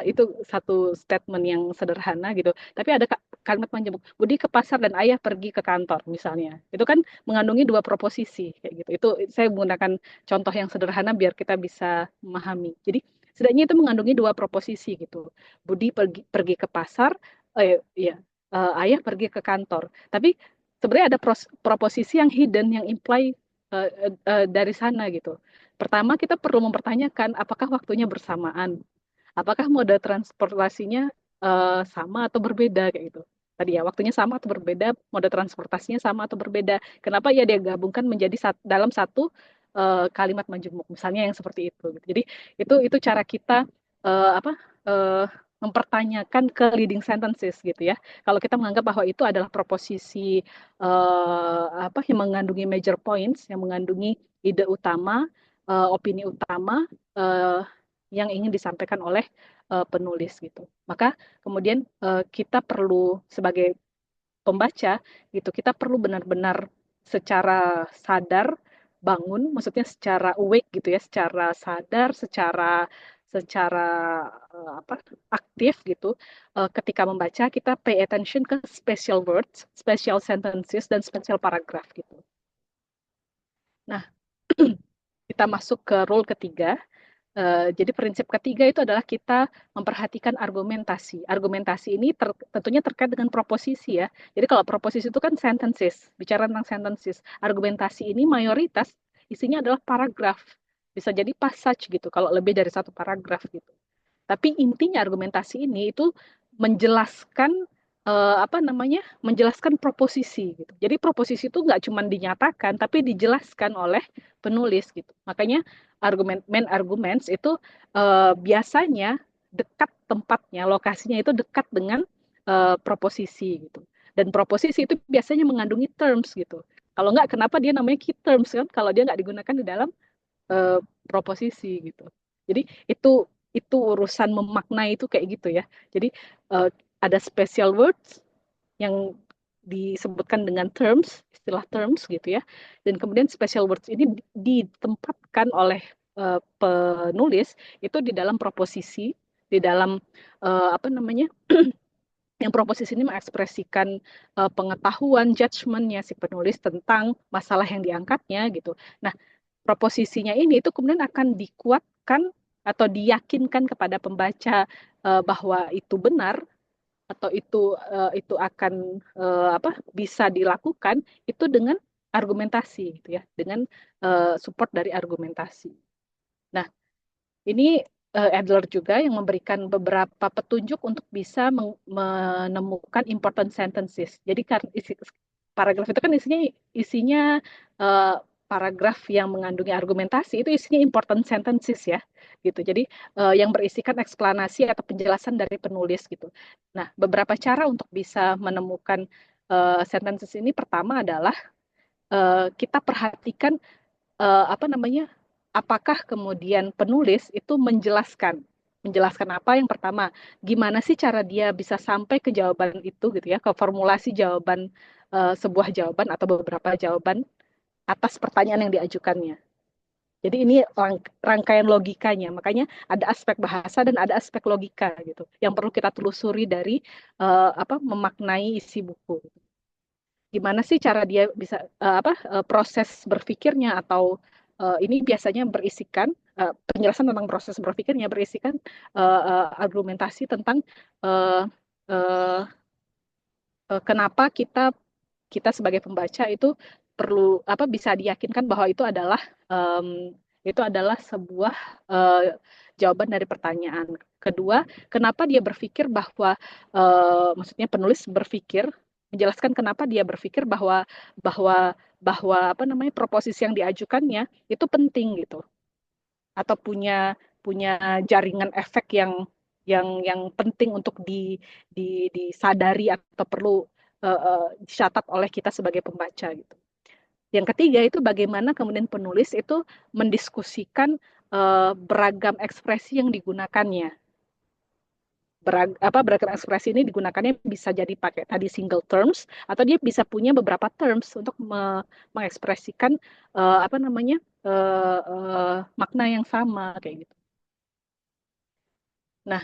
itu satu statement yang sederhana gitu, tapi ada kalimat menjemuk, Budi ke pasar dan ayah pergi ke kantor misalnya, itu kan mengandungi dua proposisi kayak gitu. Itu saya menggunakan contoh yang sederhana biar kita bisa memahami. Jadi setidaknya itu mengandungi dua proposisi gitu, Budi pergi ke pasar, ya, ayah pergi ke kantor, tapi sebenarnya ada proposisi yang hidden yang imply dari sana gitu. Pertama, kita perlu mempertanyakan apakah waktunya bersamaan, apakah mode transportasinya sama atau berbeda kayak gitu. Tadi ya, waktunya sama atau berbeda, mode transportasinya sama atau berbeda. Kenapa ya dia gabungkan menjadi dalam satu kalimat majemuk, misalnya yang seperti itu. Gitu. Jadi itu cara kita uh, apa uh, mempertanyakan ke leading sentences gitu ya. Kalau kita menganggap bahwa itu adalah proposisi yang mengandungi major points, yang mengandungi ide utama, opini utama yang ingin disampaikan oleh penulis gitu. Maka kemudian kita perlu sebagai pembaca gitu, kita perlu benar-benar secara sadar bangun, maksudnya secara awake gitu ya, secara sadar, secara secara aktif gitu. Ketika membaca kita pay attention ke special words, special sentences dan special paragraph gitu. Nah, kita masuk ke rule ketiga. Jadi prinsip ketiga itu adalah kita memperhatikan argumentasi. Argumentasi ini tentunya terkait dengan proposisi ya. Jadi kalau proposisi itu kan sentences, bicara tentang sentences. Argumentasi ini mayoritas isinya adalah paragraf. Bisa jadi passage gitu kalau lebih dari satu paragraf gitu. Tapi intinya argumentasi ini itu menjelaskan menjelaskan proposisi gitu. Jadi proposisi itu nggak cuma dinyatakan, tapi dijelaskan oleh penulis gitu. Makanya main arguments itu biasanya dekat tempatnya, lokasinya itu dekat dengan proposisi gitu. Dan proposisi itu biasanya mengandungi terms gitu. Kalau nggak, kenapa dia namanya key terms kan? Kalau dia nggak digunakan di dalam uh, proposisi gitu. Jadi itu urusan memaknai itu kayak gitu ya. Jadi uh, ada special words yang disebutkan dengan terms, istilah terms gitu ya. Dan kemudian special words ini ditempatkan oleh penulis itu di dalam proposisi, di dalam uh, yang proposisi ini mengekspresikan pengetahuan, judgementnya si penulis tentang masalah yang diangkatnya gitu. Nah, proposisinya ini itu kemudian akan dikuatkan atau diyakinkan kepada pembaca bahwa itu benar atau itu akan bisa dilakukan itu dengan argumentasi gitu ya, dengan support dari argumentasi. Nah, ini Adler juga yang memberikan beberapa petunjuk untuk bisa menemukan important sentences. Jadi paragraf itu kan isinya uh, paragraf yang mengandungi argumentasi itu isinya important sentences ya, gitu. Jadi yang berisikan eksplanasi atau penjelasan dari penulis gitu. Nah, beberapa cara untuk bisa menemukan sentences ini pertama adalah kita perhatikan apa namanya, apakah kemudian penulis itu menjelaskan apa yang pertama, gimana sih cara dia bisa sampai ke jawaban itu gitu ya, ke formulasi jawaban sebuah jawaban atau beberapa jawaban atas pertanyaan yang diajukannya. Jadi ini rangkaian logikanya, makanya ada aspek bahasa dan ada aspek logika gitu, yang perlu kita telusuri dari memaknai isi buku. Gimana sih cara dia bisa proses berpikirnya atau ini biasanya berisikan penjelasan tentang proses berpikirnya berisikan argumentasi tentang uh, uh, kenapa kita kita sebagai pembaca itu perlu bisa diyakinkan bahwa itu adalah sebuah jawaban dari pertanyaan. Kedua, kenapa dia berpikir bahwa maksudnya penulis berpikir menjelaskan kenapa dia berpikir bahwa bahwa bahwa proposisi yang diajukannya itu penting gitu atau punya punya jaringan efek yang penting untuk disadari atau perlu dicatat oleh kita sebagai pembaca gitu. Yang ketiga itu bagaimana kemudian penulis itu mendiskusikan beragam ekspresi yang digunakannya. Beragam ekspresi ini digunakannya bisa jadi pakai tadi single terms atau dia bisa punya beberapa terms untuk mengekspresikan makna yang sama kayak gitu. Nah,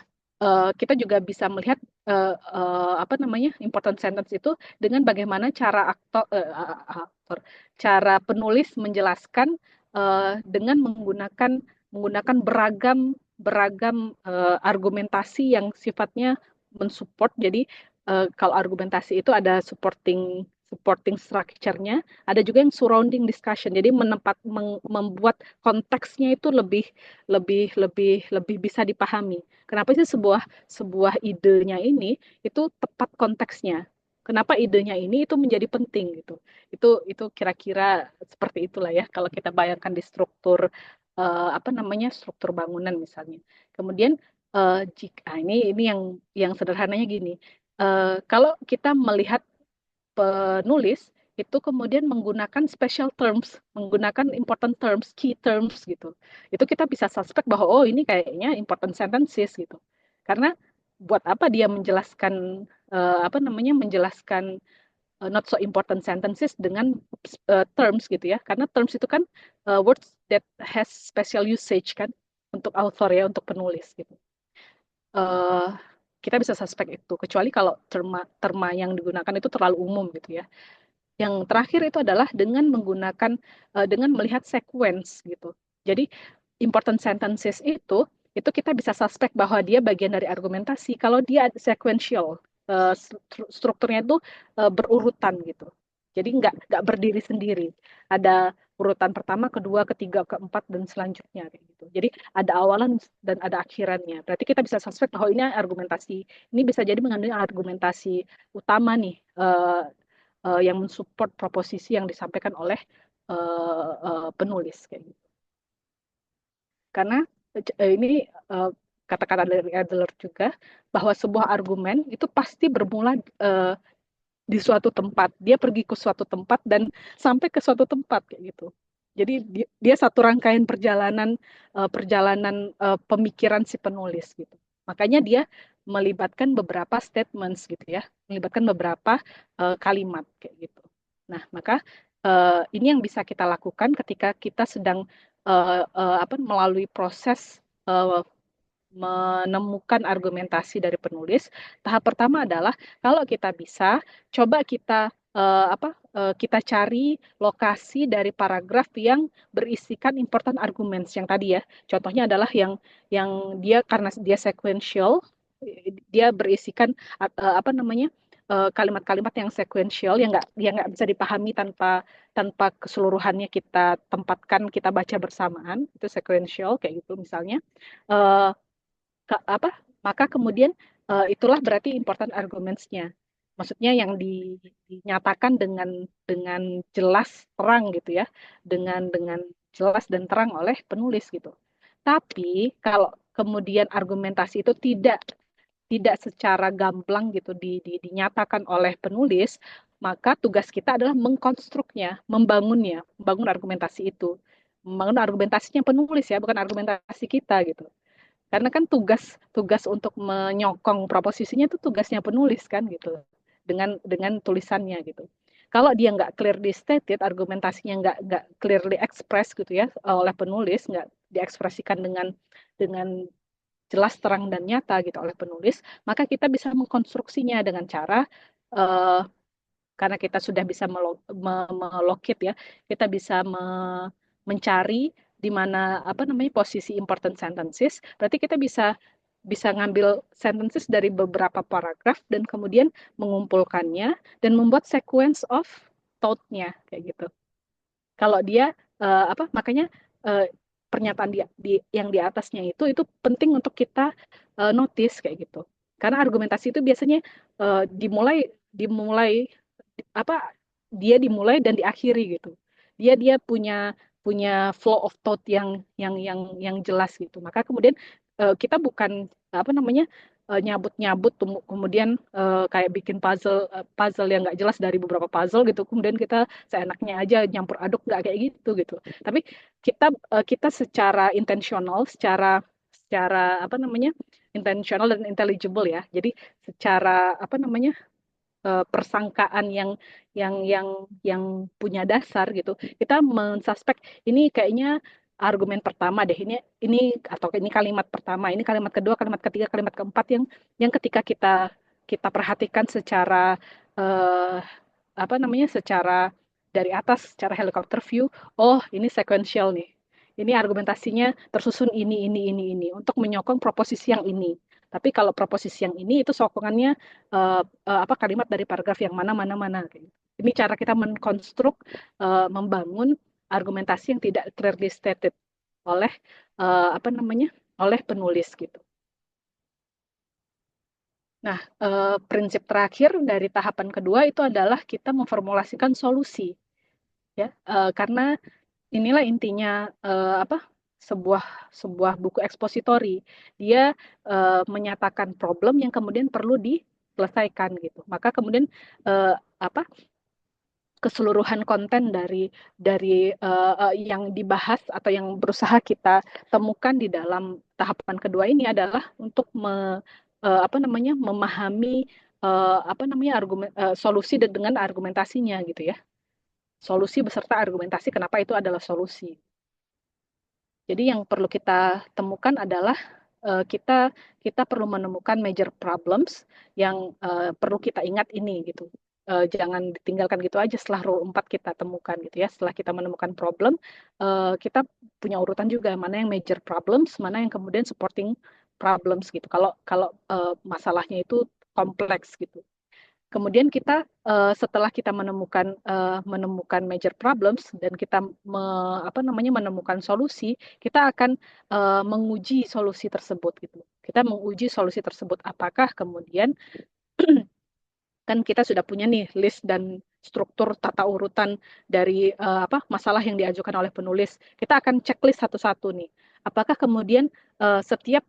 kita juga bisa melihat important sentence itu dengan bagaimana cara penulis menjelaskan dengan menggunakan beragam beragam argumentasi yang sifatnya mensupport. Jadi kalau argumentasi itu ada supporting structure-nya, ada juga yang surrounding discussion. Jadi membuat konteksnya itu lebih lebih lebih lebih bisa dipahami. Kenapa sih sebuah idenya ini itu tepat konteksnya? Kenapa idenya ini itu menjadi penting gitu? Itu kira-kira seperti itulah ya kalau kita bayangkan di struktur struktur bangunan misalnya. Kemudian jika ini yang sederhananya gini. Kalau kita melihat penulis itu kemudian menggunakan special terms, menggunakan important terms, key terms gitu. Itu kita bisa suspek bahwa oh ini kayaknya important sentences gitu. Karena buat apa dia menjelaskan menjelaskan not so important sentences dengan terms gitu ya. Karena terms itu kan words that has special usage kan untuk author ya, untuk penulis gitu. Kita bisa suspek itu kecuali kalau terma yang digunakan itu terlalu umum gitu ya. Yang terakhir itu adalah dengan melihat sequence gitu. Jadi important sentences itu kita bisa suspek bahwa dia bagian dari argumentasi kalau dia sequential, strukturnya itu berurutan gitu. Jadi nggak berdiri sendiri. Ada urutan pertama, kedua, ketiga, keempat dan selanjutnya kayak gitu. Jadi ada awalan dan ada akhirannya. Berarti kita bisa suspek bahwa ini argumentasi. Ini bisa jadi mengandung argumentasi utama nih yang mensupport proposisi yang disampaikan oleh penulis kayak gitu. Karena ini kata-kata dari Adler juga bahwa sebuah argumen itu pasti bermula di suatu tempat. Dia pergi ke suatu tempat dan sampai ke suatu tempat kayak gitu. Jadi dia satu rangkaian perjalanan pemikiran si penulis gitu. Makanya dia melibatkan beberapa statements gitu ya, melibatkan beberapa kalimat kayak gitu. Nah, maka ini yang bisa kita lakukan ketika kita sedang melalui proses menemukan argumentasi dari penulis. Tahap pertama adalah kalau kita bisa, coba kita kita cari lokasi dari paragraf yang berisikan important arguments yang tadi ya. Contohnya adalah yang dia karena dia sequential, dia berisikan apa namanya kalimat-kalimat yang sequential yang nggak bisa dipahami tanpa keseluruhannya kita tempatkan kita baca bersamaan itu sequential kayak gitu misalnya. Uh, apa maka kemudian itulah berarti important arguments-nya. Maksudnya yang dinyatakan dengan jelas terang gitu ya, dengan jelas dan terang oleh penulis gitu. Tapi kalau kemudian argumentasi itu tidak tidak secara gamblang gitu dinyatakan oleh penulis, maka tugas kita adalah mengkonstruknya, membangun argumentasi itu. Membangun argumentasinya penulis ya, bukan argumentasi kita gitu. Karena kan tugas tugas untuk menyokong proposisinya itu tugasnya penulis kan gitu. Dengan tulisannya gitu. Kalau dia nggak clearly stated, argumentasinya nggak clearly expressed gitu ya oleh penulis, nggak diekspresikan dengan jelas terang dan nyata gitu oleh penulis, maka kita bisa mengkonstruksinya dengan cara uh, karena kita sudah bisa melokit ya, kita bisa mencari di mana apa namanya posisi important sentences, berarti kita bisa bisa ngambil sentences dari beberapa paragraf dan kemudian mengumpulkannya dan membuat sequence of thought-nya kayak gitu. Kalau dia makanya uh, pernyataan yang di atasnya itu penting untuk kita notice kayak gitu. Karena argumentasi itu biasanya dimulai dimulai apa dia dimulai dan diakhiri gitu. Dia punya punya flow of thought yang jelas gitu. Maka kemudian kita bukan apa namanya nyabut-nyabut kemudian kayak bikin puzzle yang nggak jelas dari beberapa puzzle gitu. Kemudian kita seenaknya aja nyampur aduk nggak kayak gitu. Tapi kita secara intensional, secara secara apa namanya intentional dan intelligible ya. Jadi secara apa namanya persangkaan yang punya dasar gitu. Kita mensuspek ini kayaknya argumen pertama deh ini atau ini kalimat pertama, ini kalimat kedua, kalimat ketiga, kalimat keempat yang ketika kita kita perhatikan secara eh, apa namanya secara dari atas secara helicopter view, oh ini sequential nih. Ini argumentasinya tersusun ini untuk menyokong proposisi yang ini. Tapi kalau proposisi yang ini itu sokongannya apa kalimat dari paragraf yang mana. Gitu. Ini cara kita mengkonstruk, membangun argumentasi yang tidak clearly stated oleh apa namanya oleh penulis gitu. Nah, prinsip terakhir dari tahapan kedua itu adalah kita memformulasikan solusi, ya, karena inilah intinya apa sebuah sebuah buku ekspositori. Dia menyatakan problem yang kemudian perlu diselesaikan gitu. Maka kemudian apa keseluruhan konten dari yang dibahas atau yang berusaha kita temukan di dalam tahapan kedua ini adalah untuk apa namanya memahami apa namanya solusi dengan argumentasinya gitu ya. Solusi beserta argumentasi kenapa itu adalah solusi. Jadi yang perlu kita temukan adalah kita kita perlu menemukan major problems yang perlu kita ingat ini gitu. Jangan ditinggalkan gitu aja setelah rule 4 kita temukan gitu ya. Setelah kita menemukan problem, kita punya urutan juga mana yang major problems, mana yang kemudian supporting problems gitu. Kalau kalau masalahnya itu kompleks gitu. Kemudian kita setelah kita menemukan major problems dan kita apa namanya menemukan solusi, kita akan menguji solusi tersebut gitu. Kita menguji solusi tersebut apakah kemudian kan kita sudah punya nih list dan struktur tata urutan dari apa masalah yang diajukan oleh penulis. Kita akan checklist satu-satu nih. Apakah kemudian setiap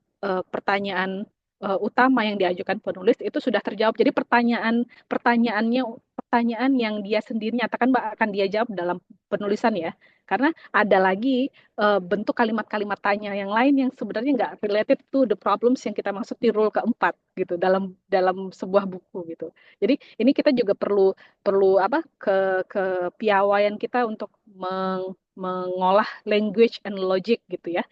pertanyaan utama yang diajukan penulis itu sudah terjawab. Jadi pertanyaannya pertanyaan yang dia sendiri nyatakan akan dia jawab dalam penulisan ya. Karena ada lagi bentuk kalimat-kalimat tanya yang lain yang sebenarnya nggak related to the problems yang kita maksud di rule keempat gitu dalam dalam sebuah buku gitu. Jadi ini kita juga perlu perlu apa kepiawaian kita untuk mengolah language and logic gitu ya.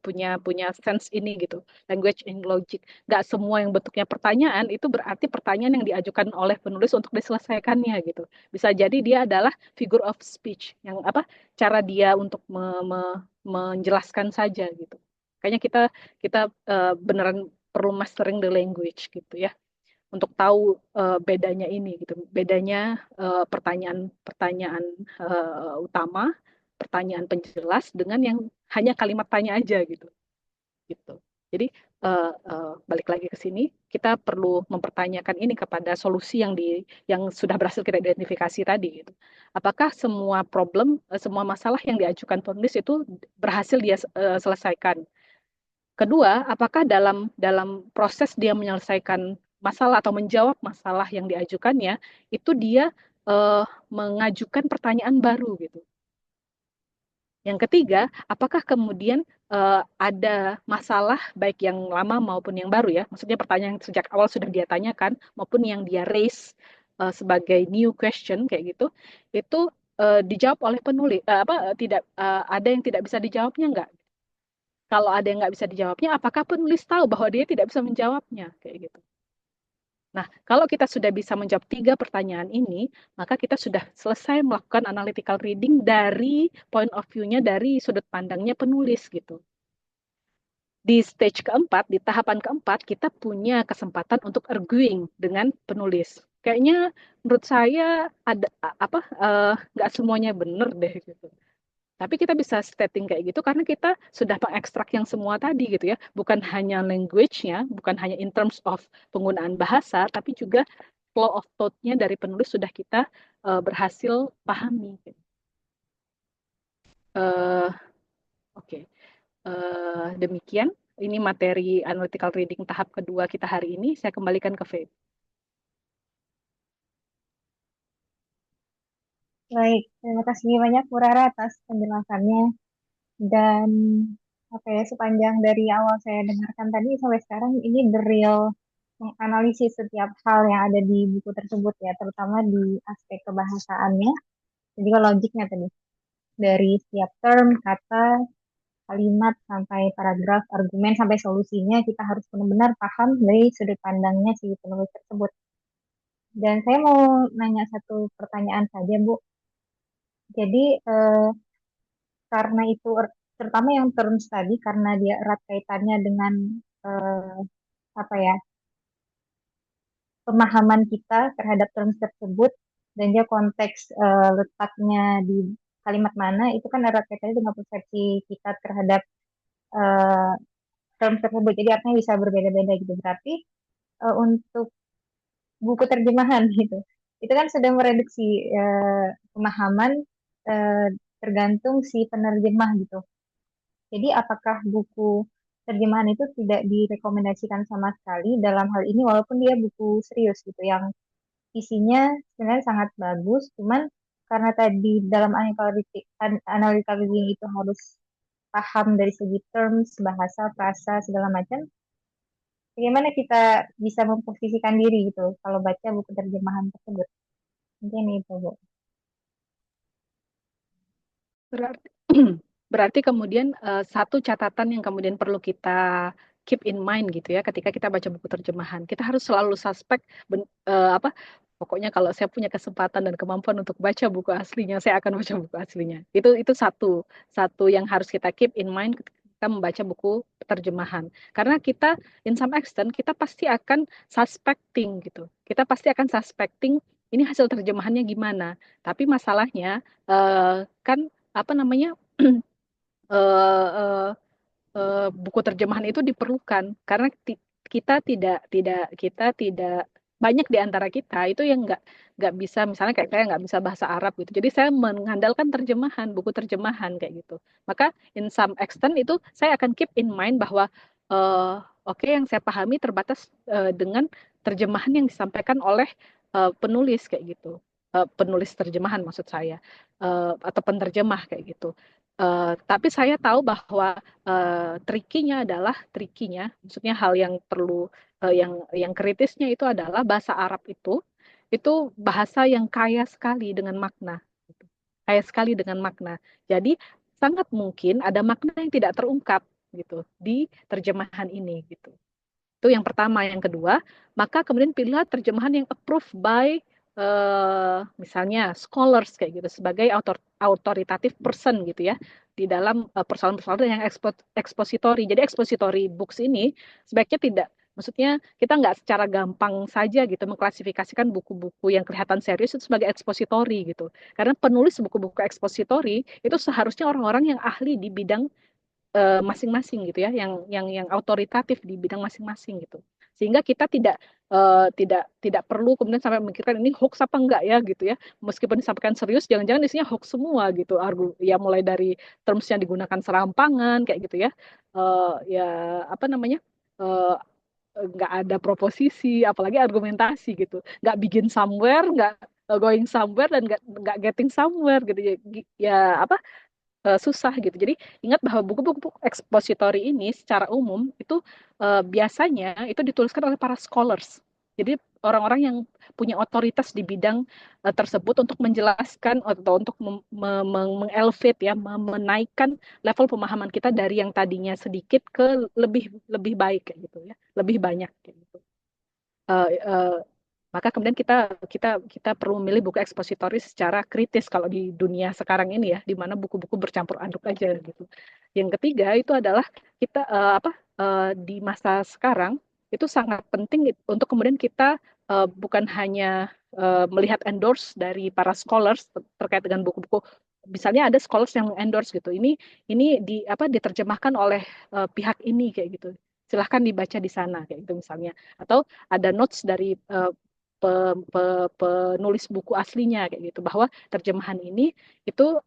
Punya punya sense ini gitu, language and logic. Nggak semua yang bentuknya pertanyaan itu berarti pertanyaan yang diajukan oleh penulis untuk diselesaikannya gitu. Bisa jadi dia adalah figure of speech yang apa cara dia untuk menjelaskan saja gitu. Kayaknya kita kita beneran perlu mastering the language gitu ya untuk tahu bedanya ini gitu, bedanya pertanyaan-pertanyaan utama, pertanyaan penjelas dengan yang hanya kalimat tanya aja gitu. Gitu. Jadi balik lagi ke sini, kita perlu mempertanyakan ini kepada solusi yang sudah berhasil kita identifikasi tadi. Gitu. Apakah semua problem, semua masalah yang diajukan penulis itu berhasil dia selesaikan? Kedua, apakah dalam dalam proses dia menyelesaikan masalah atau menjawab masalah yang diajukannya, itu dia mengajukan pertanyaan baru gitu. Yang ketiga, apakah kemudian ada masalah baik yang lama maupun yang baru ya, maksudnya pertanyaan yang sejak awal sudah dia tanyakan maupun yang dia raise sebagai new question kayak gitu, itu dijawab oleh penulis apa tidak ada yang tidak bisa dijawabnya enggak? Kalau ada yang nggak bisa dijawabnya, apakah penulis tahu bahwa dia tidak bisa menjawabnya kayak gitu? Nah, kalau kita sudah bisa menjawab tiga pertanyaan ini, maka kita sudah selesai melakukan analytical reading dari point of view-nya, dari sudut pandangnya penulis gitu. Di stage keempat, di tahapan keempat, kita punya kesempatan untuk arguing dengan penulis. Kayaknya menurut saya ada apa nggak semuanya benar deh gitu. Tapi kita bisa setting kayak gitu karena kita sudah mengekstrak yang semua tadi gitu ya. Bukan hanya language-nya, bukan hanya in terms of penggunaan bahasa, tapi juga flow of thought-nya dari penulis sudah kita berhasil pahami. Uh, Oke, okay. Demikian. Ini materi analytical reading tahap kedua kita hari ini. Saya kembalikan ke Faith. Baik, terima kasih banyak Bu Rara atas penjelasannya. Dan apa ya, sepanjang dari awal saya dengarkan tadi sampai sekarang ini the real menganalisis setiap hal yang ada di buku tersebut ya, terutama di aspek kebahasaannya dan juga logiknya tadi. Dari setiap term, kata, kalimat, sampai paragraf, argumen, sampai solusinya kita harus benar-benar paham dari sudut pandangnya si penulis tersebut. Dan saya mau nanya satu pertanyaan saja, Bu. Jadi, karena itu terutama yang terms tadi karena dia erat kaitannya dengan eh, apa ya pemahaman kita terhadap terms tersebut dan dia konteks letaknya di kalimat mana itu kan erat kaitannya dengan persepsi kita terhadap eh, terms tersebut jadi artinya bisa berbeda-beda gitu berarti untuk buku terjemahan gitu itu kan sudah mereduksi pemahaman eh, tergantung si penerjemah gitu. Jadi apakah buku terjemahan itu tidak direkomendasikan sama sekali dalam hal ini walaupun dia buku serius gitu yang isinya sebenarnya sangat bagus, cuman karena tadi dalam analytical reading itu harus paham dari segi terms, bahasa, frasa, segala macam, bagaimana kita bisa memposisikan diri gitu kalau baca buku terjemahan tersebut. Mungkin itu, Bu. Berarti, berarti kemudian satu catatan yang kemudian perlu kita keep in mind gitu ya ketika kita baca buku terjemahan. Kita harus selalu suspek apa pokoknya kalau saya punya kesempatan dan kemampuan untuk baca buku aslinya, saya akan baca buku aslinya. Itu satu satu yang harus kita keep in mind ketika kita membaca buku terjemahan. Karena kita in some extent kita pasti akan suspecting gitu. Kita pasti akan suspecting ini hasil terjemahannya gimana. Tapi masalahnya kan apa namanya uh, buku terjemahan itu diperlukan karena kita tidak banyak di antara kita itu yang nggak bisa misalnya kayak saya nggak bisa bahasa Arab gitu jadi saya mengandalkan terjemahan buku terjemahan kayak gitu maka in some extent itu saya akan keep in mind bahwa oke, yang saya pahami terbatas dengan terjemahan yang disampaikan oleh penulis kayak gitu penulis terjemahan maksud saya, atau penerjemah kayak gitu. Tapi saya tahu bahwa trikinya, maksudnya hal yang perlu yang kritisnya itu adalah bahasa Arab itu bahasa yang kaya sekali dengan makna, gitu. Kaya sekali dengan makna. Jadi sangat mungkin ada makna yang tidak terungkap gitu di terjemahan ini gitu. Itu yang pertama. Yang kedua, maka kemudian pilihlah terjemahan yang approved by misalnya scholars kayak gitu sebagai authoritative person gitu ya di dalam persoalan-persoalan yang ekspositori. Jadi ekspositori books ini sebaiknya tidak, maksudnya kita nggak secara gampang saja gitu mengklasifikasikan buku-buku yang kelihatan serius itu sebagai ekspositori gitu. Karena penulis buku-buku ekspositori itu seharusnya orang-orang yang ahli di bidang masing-masing gitu ya, yang autoritatif di bidang masing-masing gitu. Sehingga kita tidak perlu kemudian sampai memikirkan ini hoax apa enggak ya gitu ya. Meskipun disampaikan serius, jangan-jangan isinya hoax semua gitu. Ya mulai dari terms yang digunakan serampangan kayak gitu ya. Ya apa namanya? Uh, nggak ada proposisi, apalagi argumentasi gitu. Nggak begin somewhere, nggak going somewhere, dan nggak getting somewhere gitu ya. Ya apa susah gitu. Jadi ingat bahwa buku-buku ekspositori ini secara umum itu biasanya itu dituliskan oleh para scholars. Jadi orang-orang yang punya otoritas di bidang tersebut untuk menjelaskan atau untuk mengelevate ya, menaikkan level pemahaman kita dari yang tadinya sedikit ke lebih lebih baik kayak gitu ya, lebih banyak kayak gitu. Uh, uh, maka kemudian kita perlu memilih buku ekspositori secara kritis kalau di dunia sekarang ini ya, di mana buku-buku bercampur aduk aja gitu. Yang ketiga itu adalah kita di masa sekarang itu sangat penting untuk kemudian kita bukan hanya melihat endorse dari para scholars terkait dengan buku-buku. Misalnya ada scholars yang endorse gitu. Ini diterjemahkan oleh pihak ini kayak gitu. Silahkan dibaca di sana kayak gitu misalnya. Atau ada notes dari penulis buku aslinya kayak gitu, bahwa terjemahan ini itu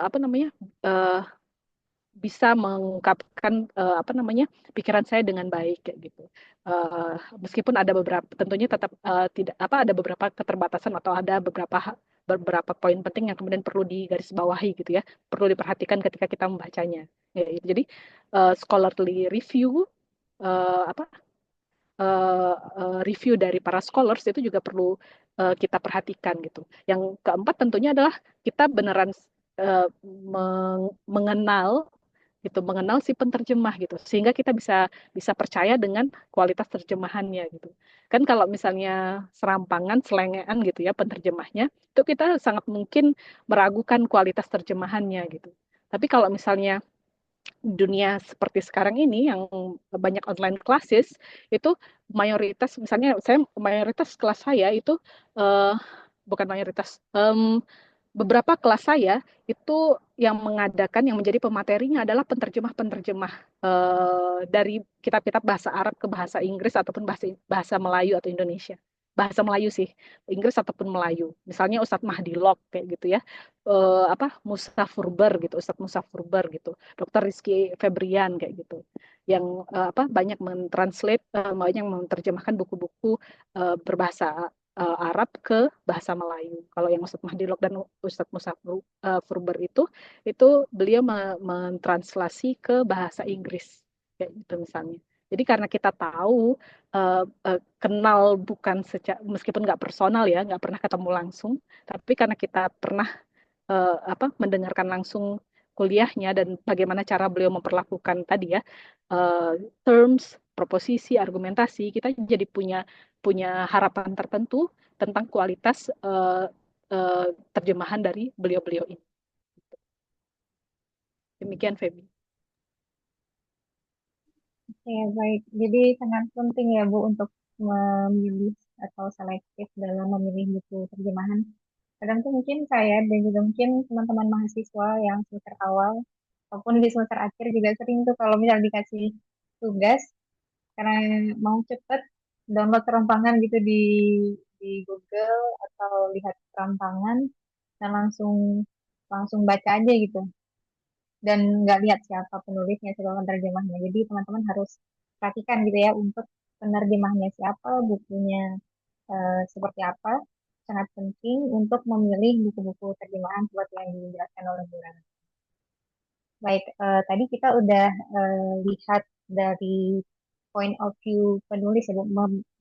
apa namanya uh, bisa mengungkapkan apa namanya pikiran saya dengan baik kayak gitu. Meskipun ada beberapa, tentunya tetap tidak apa, ada beberapa keterbatasan atau ada beberapa poin penting yang kemudian perlu digarisbawahi gitu ya, perlu diperhatikan ketika kita membacanya. Ya, gitu. Jadi scholarly review, apa review dari para scholars itu juga perlu kita perhatikan gitu. Yang keempat tentunya adalah kita beneran mengenal gitu, mengenal si penterjemah gitu, sehingga kita bisa bisa percaya dengan kualitas terjemahannya gitu. Kan kalau misalnya serampangan, selengean gitu ya penterjemahnya, itu kita sangat mungkin meragukan kualitas terjemahannya gitu. Tapi kalau misalnya dunia seperti sekarang ini yang banyak online classes itu mayoritas, misalnya saya mayoritas kelas saya itu uh, bukan mayoritas, beberapa kelas saya itu yang mengadakan, yang menjadi pematerinya adalah penterjemah-penterjemah dari kitab-kitab bahasa Arab ke bahasa Inggris ataupun bahasa bahasa Melayu atau Indonesia. Bahasa Melayu sih, Inggris ataupun Melayu. Misalnya Ustadz Mahdi Lok kayak gitu ya. Musa Furber gitu, Ustadz Musa Furber gitu. Dokter Rizky Febrian kayak gitu. Yang banyak mentranslate, banyak menerjemahkan buku-buku berbahasa Arab ke bahasa Melayu. Kalau yang Ustadz Mahdilok dan Ustadz Musa Furber itu beliau mentranslasi ke bahasa Inggris kayak gitu misalnya. Jadi karena kita tahu, kenal bukan meskipun nggak personal ya, nggak pernah ketemu langsung, tapi karena kita pernah mendengarkan langsung kuliahnya dan bagaimana cara beliau memperlakukan tadi ya, terms, proposisi, argumentasi, kita jadi punya punya harapan tertentu tentang kualitas terjemahan dari beliau-beliau ini. Demikian Feby. Oke, baik. Jadi sangat penting ya Bu untuk memilih atau selektif dalam memilih buku terjemahan. Kadang tuh mungkin saya dan juga mungkin teman-teman mahasiswa yang semester awal ataupun di semester akhir juga sering tuh kalau misal dikasih tugas karena mau cepet download serampangan gitu di Google atau lihat serampangan dan langsung langsung baca aja gitu dan nggak lihat siapa penulisnya, siapa penerjemahnya. Jadi teman-teman harus perhatikan gitu ya untuk penerjemahnya siapa, bukunya seperti apa. sangat penting untuk memilih buku-buku terjemahan seperti yang dijelaskan oleh Bu Rana. Baik, tadi kita udah lihat dari point of view penulis ya, Bu,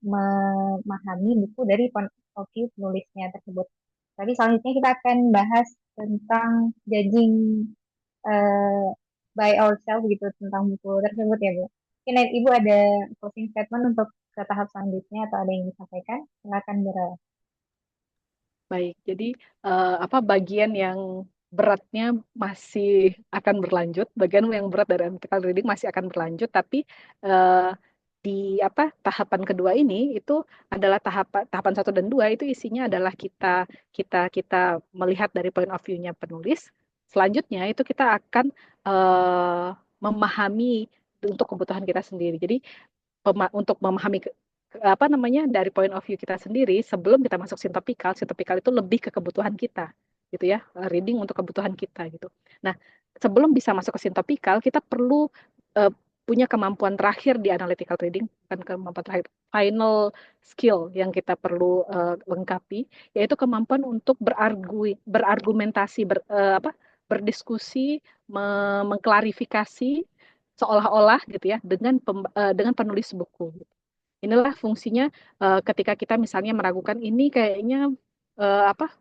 memahami buku dari point of view penulisnya tersebut. Tadi selanjutnya kita akan bahas tentang judging eh, by ourselves gitu tentang buku tersebut ya, Bu. Mungkin Ibu ada closing statement untuk ke tahap selanjutnya atau ada yang disampaikan? Silakan, Bu. Baik, jadi apa bagian yang beratnya masih akan berlanjut, bagian yang berat dari analytical reading masih akan berlanjut, tapi eh, di apa tahapan kedua ini itu adalah tahapan tahapan satu dan dua itu isinya adalah kita melihat dari point of view-nya penulis. Selanjutnya itu kita akan memahami untuk kebutuhan kita sendiri. Jadi untuk memahami apa namanya dari point of view kita sendiri sebelum kita masuk sintopikal, sintopikal itu lebih ke kebutuhan kita gitu ya, reading untuk kebutuhan kita gitu. Nah, sebelum bisa masuk ke sintopikal kita perlu uh, punya kemampuan terakhir di analytical reading, bukan kemampuan terakhir, final skill yang kita perlu lengkapi, yaitu kemampuan untuk berargumentasi, berdiskusi, mengklarifikasi seolah-olah gitu ya dengan penulis buku. Inilah fungsinya ketika kita misalnya meragukan ini kayaknya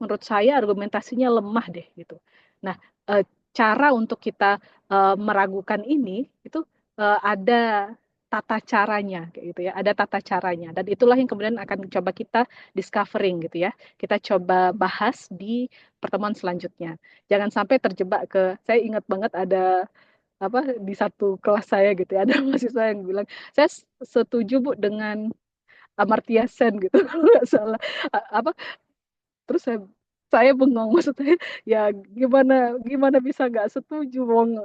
menurut saya argumentasinya lemah deh gitu. Nah, eh, cara untuk kita meragukan ini itu ada tata caranya kayak gitu ya, ada tata caranya dan itulah yang kemudian akan coba kita discovering gitu ya. Kita coba bahas di pertemuan selanjutnya. Jangan sampai terjebak saya ingat banget ada di satu kelas saya gitu ya, ada mahasiswa yang bilang saya setuju Bu dengan Amartya Sen gitu kalau nggak salah. Apa terus saya bengong maksudnya ya gimana gimana bisa nggak setuju wong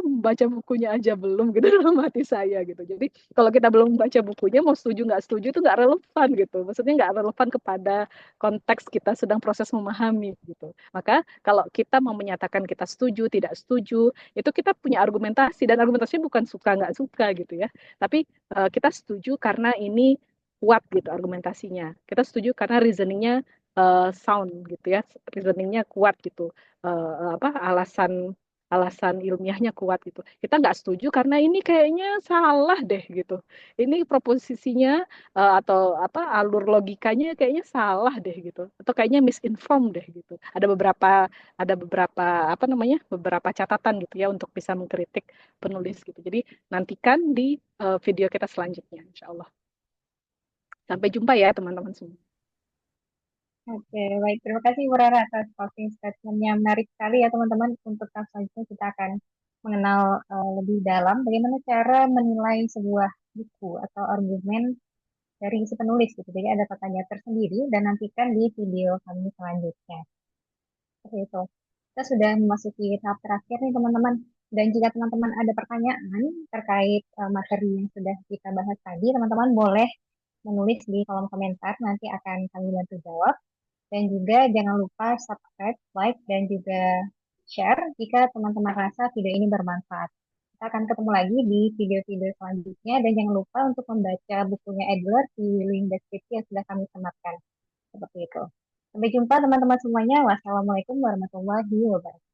membaca bukunya aja belum gitu dalam hati saya gitu. Jadi kalau kita belum baca bukunya mau setuju itu nggak relevan gitu, maksudnya nggak relevan kepada konteks kita sedang proses memahami gitu. Maka kalau kita mau menyatakan kita setuju tidak setuju itu kita punya argumentasi dan argumentasinya bukan suka nggak suka gitu ya, tapi kita setuju karena ini kuat gitu argumentasinya, kita setuju karena reasoningnya sound gitu ya, reasoningnya kuat gitu, alasan alasan ilmiahnya kuat gitu. Kita nggak setuju karena ini kayaknya salah deh gitu. Ini proposisinya atau alur logikanya kayaknya salah deh gitu. Atau kayaknya misinformed deh gitu. Ada beberapa beberapa catatan gitu ya untuk bisa mengkritik penulis gitu. Jadi nantikan di video kita selanjutnya, insya Allah. Sampai jumpa ya teman-teman semua. Oke, baik. Terima kasih Bu Rara atas closing statement-nya. Menarik sekali ya teman-teman. Untuk tahap selanjutnya kita akan mengenal lebih dalam bagaimana cara menilai sebuah buku atau argumen dari si penulis gitu. Jadi ada tatanya tersendiri dan nantikan di video kami selanjutnya. Seperti itu. Kita sudah memasuki tahap terakhir nih teman-teman. Dan jika teman-teman ada pertanyaan terkait materi yang sudah kita bahas tadi, teman-teman boleh menulis di kolom komentar. Nanti akan kami bantu jawab. Dan juga jangan lupa subscribe, like, dan juga share jika teman-teman rasa video ini bermanfaat. Kita akan ketemu lagi di video-video selanjutnya dan jangan lupa untuk membaca bukunya Adler di link deskripsi yang sudah kami sematkan. Seperti itu. Sampai jumpa teman-teman semuanya. Wassalamualaikum warahmatullahi wabarakatuh.